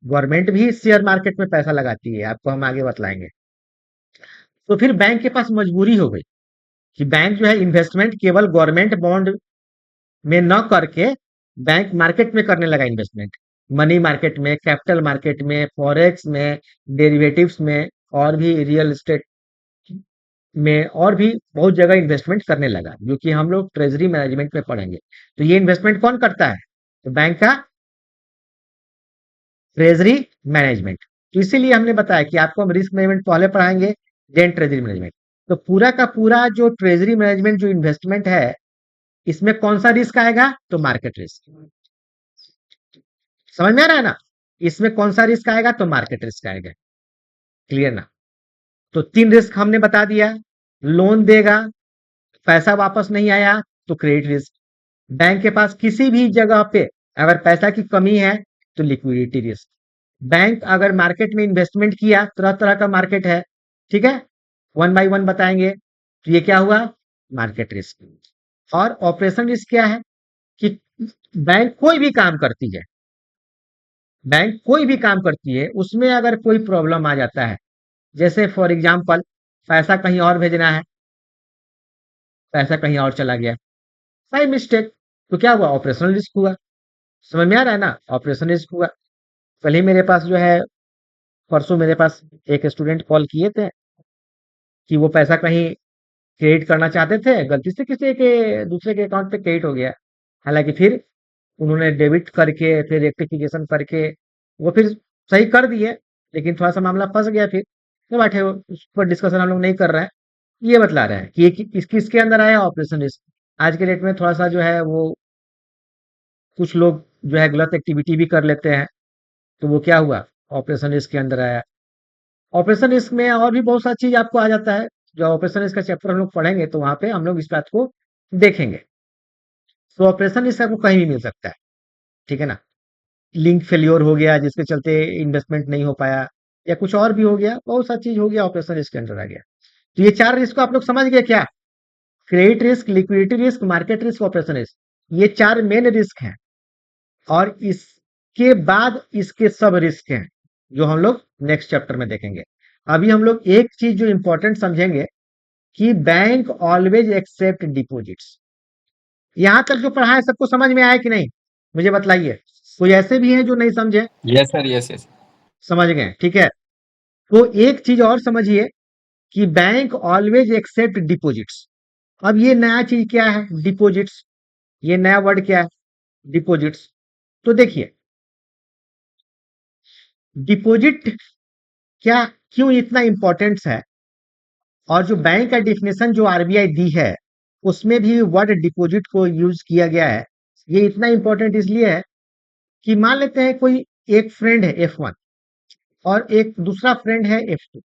गवर्नमेंट भी शेयर मार्केट में पैसा लगाती है, आपको हम आगे बतलाएंगे। तो फिर बैंक के पास मजबूरी हो गई कि बैंक जो है इन्वेस्टमेंट केवल गवर्नमेंट बॉन्ड में न करके बैंक मार्केट में करने लगा इन्वेस्टमेंट, मनी मार्केट में, कैपिटल मार्केट में, फॉरेक्स में, डेरिवेटिव्स में और भी रियल एस्टेट में और भी बहुत जगह इन्वेस्टमेंट करने लगा, जो कि हम लोग ट्रेजरी मैनेजमेंट में पढ़ेंगे। तो ये इन्वेस्टमेंट कौन करता है, तो बैंक का ट्रेजरी मैनेजमेंट। तो इसीलिए हमने बताया कि आपको हम रिस्क मैनेजमेंट पहले पढ़ाएंगे, देन ट्रेजरी मैनेजमेंट। तो पूरा का पूरा जो ट्रेजरी मैनेजमेंट जो इन्वेस्टमेंट है, इसमें कौन सा रिस्क आएगा, तो मार्केट रिस्क। समझ में आ रहा है ना, इसमें कौन सा रिस्क आएगा, तो मार्केट रिस्क आएगा, क्लियर ना। तो 3 रिस्क हमने बता दिया, लोन देगा, पैसा वापस नहीं आया तो क्रेडिट रिस्क, बैंक के पास किसी भी जगह पे अगर पैसा की कमी है तो लिक्विडिटी रिस्क, बैंक अगर मार्केट में इन्वेस्टमेंट किया, तरह तरह का मार्केट है, ठीक है, वन बाय वन बताएंगे। तो ये क्या हुआ, मार्केट रिस्क। और ऑपरेशन रिस्क क्या है कि बैंक कोई भी काम करती है, बैंक कोई भी काम करती है, उसमें अगर कोई प्रॉब्लम आ जाता है, जैसे फॉर एग्जांपल पैसा कहीं और भेजना है, पैसा कहीं और चला गया बाई मिस्टेक, तो क्या हुआ, ऑपरेशनल रिस्क हुआ। समझ में आ रहा है ना, ऑपरेशन रिस्क हुआ। कल ही मेरे पास जो है, परसों मेरे पास एक स्टूडेंट कॉल किए थे कि वो पैसा कहीं क्रेडिट करना चाहते थे, गलती से किसी के दूसरे के अकाउंट पे क्रेडिट हो गया। हालांकि फिर उन्होंने डेबिट करके फिर रेक्टिफिकेशन करके वो फिर सही कर दिए, लेकिन थोड़ा सा मामला फंस गया। फिर तो बैठे हो, उस पर डिस्कशन हम लोग नहीं कर रहे हैं, ये बतला रहे हैं कि ये किसके अंदर आया, ऑपरेशन रिस्क। आज के डेट में थोड़ा सा जो है वो कुछ लोग जो है गलत एक्टिविटी भी कर लेते हैं, तो वो क्या हुआ, ऑपरेशन रिस्क के अंदर आया। ऑपरेशन रिस्क में और भी बहुत सारी चीज आपको आ जाता है, जो ऑपरेशन रिस्क का चैप्टर हम लोग पढ़ेंगे तो वहां पे हम लोग इस बात को देखेंगे। तो ऑपरेशन रिस्क आपको कहीं भी मिल सकता है, ठीक है ना। लिंक फेल्योर हो गया जिसके चलते इन्वेस्टमेंट नहीं हो पाया, या कुछ और भी हो गया, बहुत सा चीज हो गया, ऑपरेशन रिस्क के अंदर आ गया। तो ये 4 रिस्क को आप लोग समझ गए क्या, credit risk, liquidity risk, market risk, operation risk, ये 4 मेन रिस्क हैं। और इसके बाद इसके सब रिस्क हैं जो हम लोग नेक्स्ट चैप्टर में देखेंगे। अभी हम लोग एक चीज जो इंपॉर्टेंट समझेंगे कि बैंक ऑलवेज एक्सेप्ट डिपॉजिट्स। यहां तक जो पढ़ा है सबको समझ में आया कि नहीं, मुझे बताइए। कोई ऐसे भी हैं जो नहीं समझे, Yes, sir. Yes, yes. समझ गए, ठीक है। तो एक चीज और समझिए कि बैंक ऑलवेज एक्सेप्ट डिपॉजिट्स। अब ये नया चीज क्या है, डिपॉजिट्स, ये नया वर्ड क्या है, डिपॉजिट्स। तो देखिए, डिपॉजिट क्या, क्यों इतना इंपॉर्टेंस है, और जो बैंक का डिफिनेशन जो आरबीआई दी है उसमें भी वर्ड डिपॉजिट को यूज किया गया है। ये इतना इंपॉर्टेंट इसलिए है कि मान लेते हैं कोई एक फ्रेंड है F1 और एक दूसरा फ्रेंड है F2।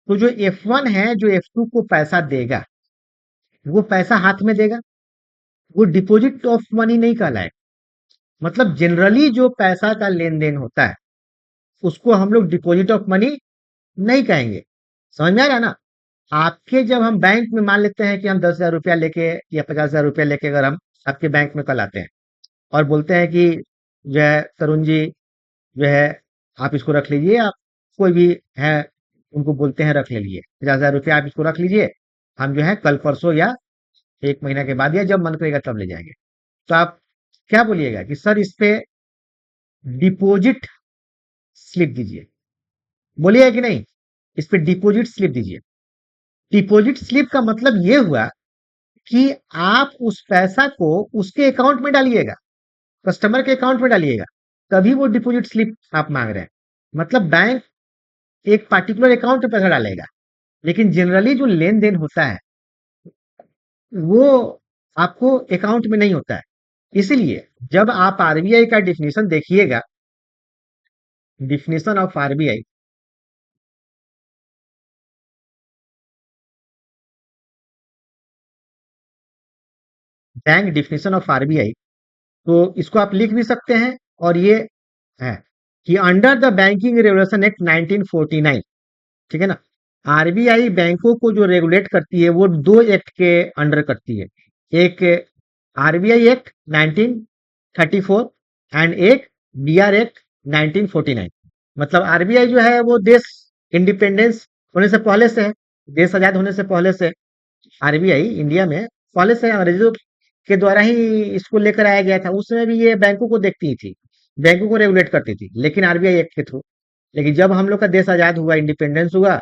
तो जो F1 है जो F2 को पैसा देगा, वो पैसा हाथ में देगा, वो डिपॉजिट ऑफ मनी नहीं कहलाएगा। मतलब जनरली जो पैसा का लेन देन होता है उसको हम लोग डिपॉजिट ऑफ मनी नहीं कहेंगे। समझ में आ रहा है ना। आपके जब हम बैंक में मान लेते हैं कि हम 10,000 रुपया लेके या 50,000 रुपया लेके अगर हम आपके बैंक में कल आते हैं और बोलते हैं कि जो है तरुण जी जो है आप इसको रख लीजिए, आप कोई भी है उनको बोलते हैं रख ले लीजिए 50,000 रुपया, आप इसको रख लीजिए, हम जो है कल परसों या 1 महीना के बाद या जब मन करेगा तब ले जाएंगे। तो आप क्या बोलिएगा कि सर इस पे डिपॉजिट स्लिप दीजिए। बोलिए कि नहीं? इस पे डिपॉजिट स्लिप दीजिए। डिपॉजिट स्लिप का मतलब ये हुआ कि आप उस पैसा को उसके अकाउंट में डालिएगा, कस्टमर के अकाउंट में डालिएगा, तभी वो डिपॉजिट स्लिप आप मांग रहे हैं। मतलब बैंक एक पार्टिकुलर अकाउंट में पैसा डालेगा, लेकिन जनरली जो लेन देन होता है वो आपको अकाउंट में नहीं होता है। इसलिए जब आप आरबीआई का डिफिनीशन देखिएगा, definition of RBI, bank definition of RBI, तो इसको आप लिख भी सकते हैं। और ये है कि under the banking regulation act 1949, ठीक है ना, आरबीआई बैंकों को जो रेगुलेट करती है वो दो एक्ट के अंडर करती है। एक आरबीआई एक्ट 1934 एंड एक बीआर एक्ट 1949। मतलब आरबीआई जो है वो देश इंडिपेंडेंस होने से पहले से है, देश आजाद होने से पहले से आरबीआई इंडिया में पहले से अंग्रेजों के द्वारा ही इसको लेकर आया गया था। उस समय भी ये बैंकों को देखती थी, बैंकों को रेगुलेट करती थी, लेकिन आरबीआई एक्ट के थ्रू। लेकिन जब हम लोग का देश आजाद हुआ, इंडिपेंडेंस हुआ,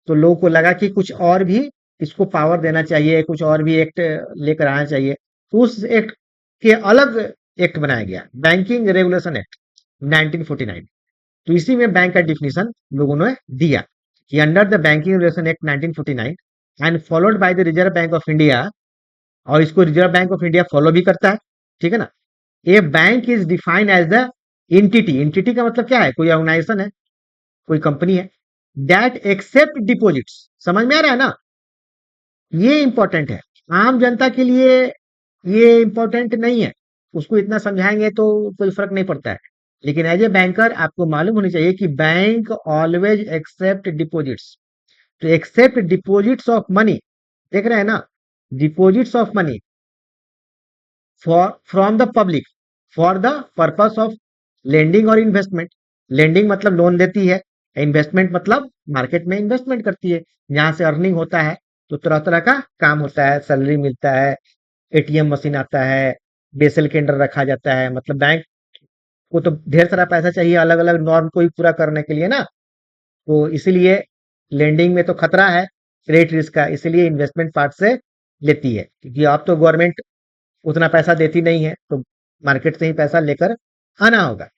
तो लोगों को लगा कि कुछ और भी इसको पावर देना चाहिए, कुछ और भी एक्ट लेकर आना चाहिए। तो उस एक्ट के अलग एक्ट बनाया गया, बैंकिंग रेगुलेशन एक्ट 1949। तो इसी में बैंक का डिफिनीशन लोगों ने दिया कि under the banking regulation act 1949 and followed by the Reserve Bank of India, और इसको Reserve Bank of India follow भी करता है, ठीक है ना। A bank is defined as the entity, entity का मतलब क्या है? कोई ऑर्गेनाइजेशन है, कोई कंपनी है, दैट एक्सेप्ट डिपॉजिट्स। समझ में आ रहा है ना? ये इंपॉर्टेंट है, आम जनता के लिए ये इंपॉर्टेंट नहीं है, उसको इतना समझाएंगे तो कोई फर्क नहीं पड़ता है। लेकिन एज ए बैंकर आपको मालूम होनी चाहिए कि बैंक ऑलवेज एक्सेप्ट डिपॉजिट्स। तो एक्सेप्ट डिपॉजिट्स ऑफ मनी, देख रहे हैं ना, deposits of money for from the public for the purpose of lending और इन्वेस्टमेंट। लेंडिंग मतलब लोन देती है, इन्वेस्टमेंट मतलब मार्केट में इन्वेस्टमेंट करती है, जहां से अर्निंग होता है। तो तरह तरह का काम होता है, सैलरी मिलता है, एटीएम मशीन आता है, बेसल के अंडर रखा जाता है। मतलब बैंक को तो ढेर सारा पैसा चाहिए अलग अलग नॉर्म को ही पूरा करने के लिए ना। तो इसीलिए लेंडिंग में तो खतरा है, क्रेडिट रिस्क का, इसीलिए इन्वेस्टमेंट पार्ट से लेती है, क्योंकि अब तो गवर्नमेंट उतना पैसा देती नहीं है, तो मार्केट से ही पैसा लेकर आना होगा।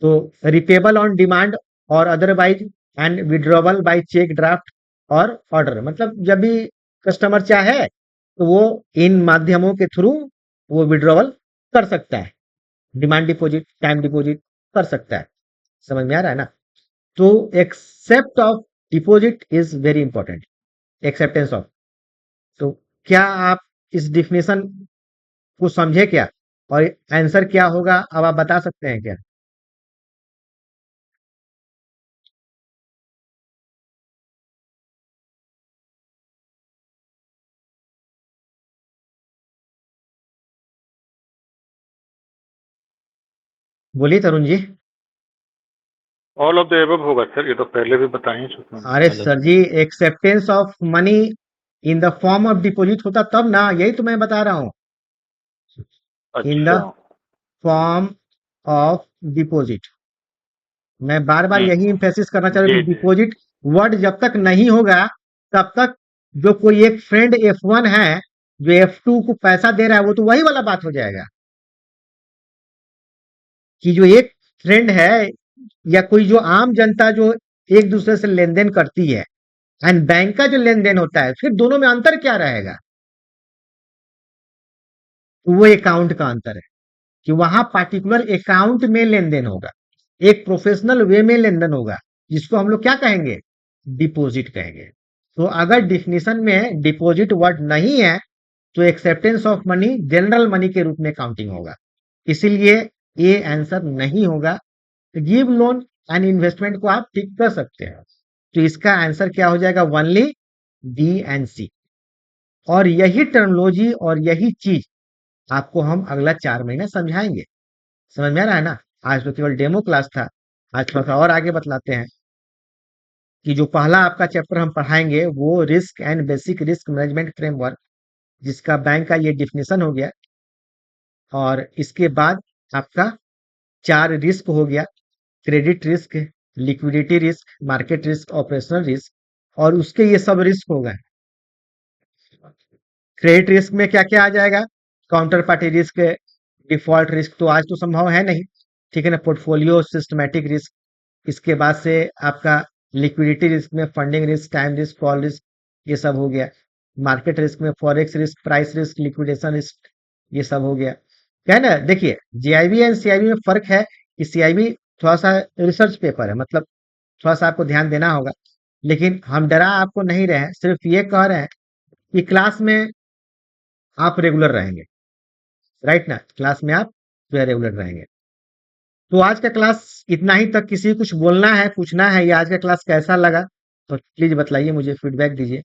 तो repayable on demand or otherwise and withdrawal by cheque draft or order. मतलब जब भी कस्टमर चाहे तो वो इन माध्यमों के थ्रू वो विड्रॉवल कर सकता है, डिमांड डिपॉजिट, टाइम डिपॉजिट कर सकता है। समझ में आ रहा है ना? तो except of deposit is very important, acceptance of. तो क्या आप इस डिफिनेशन को समझे क्या, और आंसर क्या होगा अब आप बता सकते हैं क्या? बोलिए Tarun ji. All of the above होगा सर, ये तो पहले भी बताए हैं। अरे sir ji, acceptance of money in the form of deposit होता तब ना, यही तो मैं बता रहा हूँ, इन द अच्छा। Form of deposit. मैं बार बार यही हम्म। इंफेसिस करना चाह रहा हूँ जी कि जी। डिपॉजिट वर्ड जब तक नहीं होगा तब तक जो कोई एक फ्रेंड F1 है जो F2 को पैसा दे रहा है, वो तो वही वाला बात हो जाएगा कि जो एक फ्रेंड है या कोई जो आम जनता जो एक दूसरे से लेन देन करती है, एंड बैंक का जो लेन देन होता है, फिर दोनों में अंतर क्या रहेगा? तो वो अकाउंट का अंतर है कि वहां पार्टिकुलर अकाउंट में लेन देन होगा, एक प्रोफेशनल वे में लेन देन होगा, जिसको हम लोग क्या कहेंगे? डिपॉजिट कहेंगे। तो अगर डिफिनीशन में डिपॉजिट वर्ड नहीं है तो acceptance of money general money के रूप में काउंटिंग होगा, इसीलिए ये आंसर नहीं होगा। गिव लोन एंड इन्वेस्टमेंट को आप टिक कर सकते हैं, तो इसका आंसर क्या हो जाएगा? ओनली बी एंड सी। और यही टर्मोलॉजी और यही चीज आपको हम अगला 4 महीना समझाएंगे। समझ में आ रहा है ना? आज तो केवल डेमो क्लास था, आज थोड़ा सा और आगे बतलाते हैं कि जो पहला आपका चैप्टर हम पढ़ाएंगे वो risk and basic risk management framework, जिसका बैंक का ये डिफिनेशन हो गया। और इसके बाद आपका 4 रिस्क हो गया, credit risk, liquidity risk, market risk, operational risk और उसके ये सब रिस्क हो गए। क्रेडिट रिस्क में क्या क्या आ जाएगा? Counter party risk, default risk तो आज तो संभव है नहीं, ठीक है ना। पोर्टफोलियो सिस्टमैटिक रिस्क, इसके बाद से आपका लिक्विडिटी रिस्क में funding risk, time risk, call risk, ये सब हो गया। मार्केट रिस्क में forex risk, price risk, liquidation risk, ये सब हो गया, क्या है ना। देखिए, जीआईबी एंड सीआईबी में फर्क है कि सीआईबी थोड़ा सा रिसर्च पेपर है, मतलब थोड़ा सा आपको ध्यान देना होगा। लेकिन हम डरा आपको नहीं रहे हैं, सिर्फ ये कह रहे हैं कि क्लास में आप रेगुलर रहेंगे, राइट ना, क्लास में आप जो है रेगुलर रहेंगे। तो आज का क्लास इतना ही तक। किसी को कुछ बोलना है, पूछना है, या आज का क्लास कैसा लगा तो प्लीज बताइए, मुझे फीडबैक दीजिए।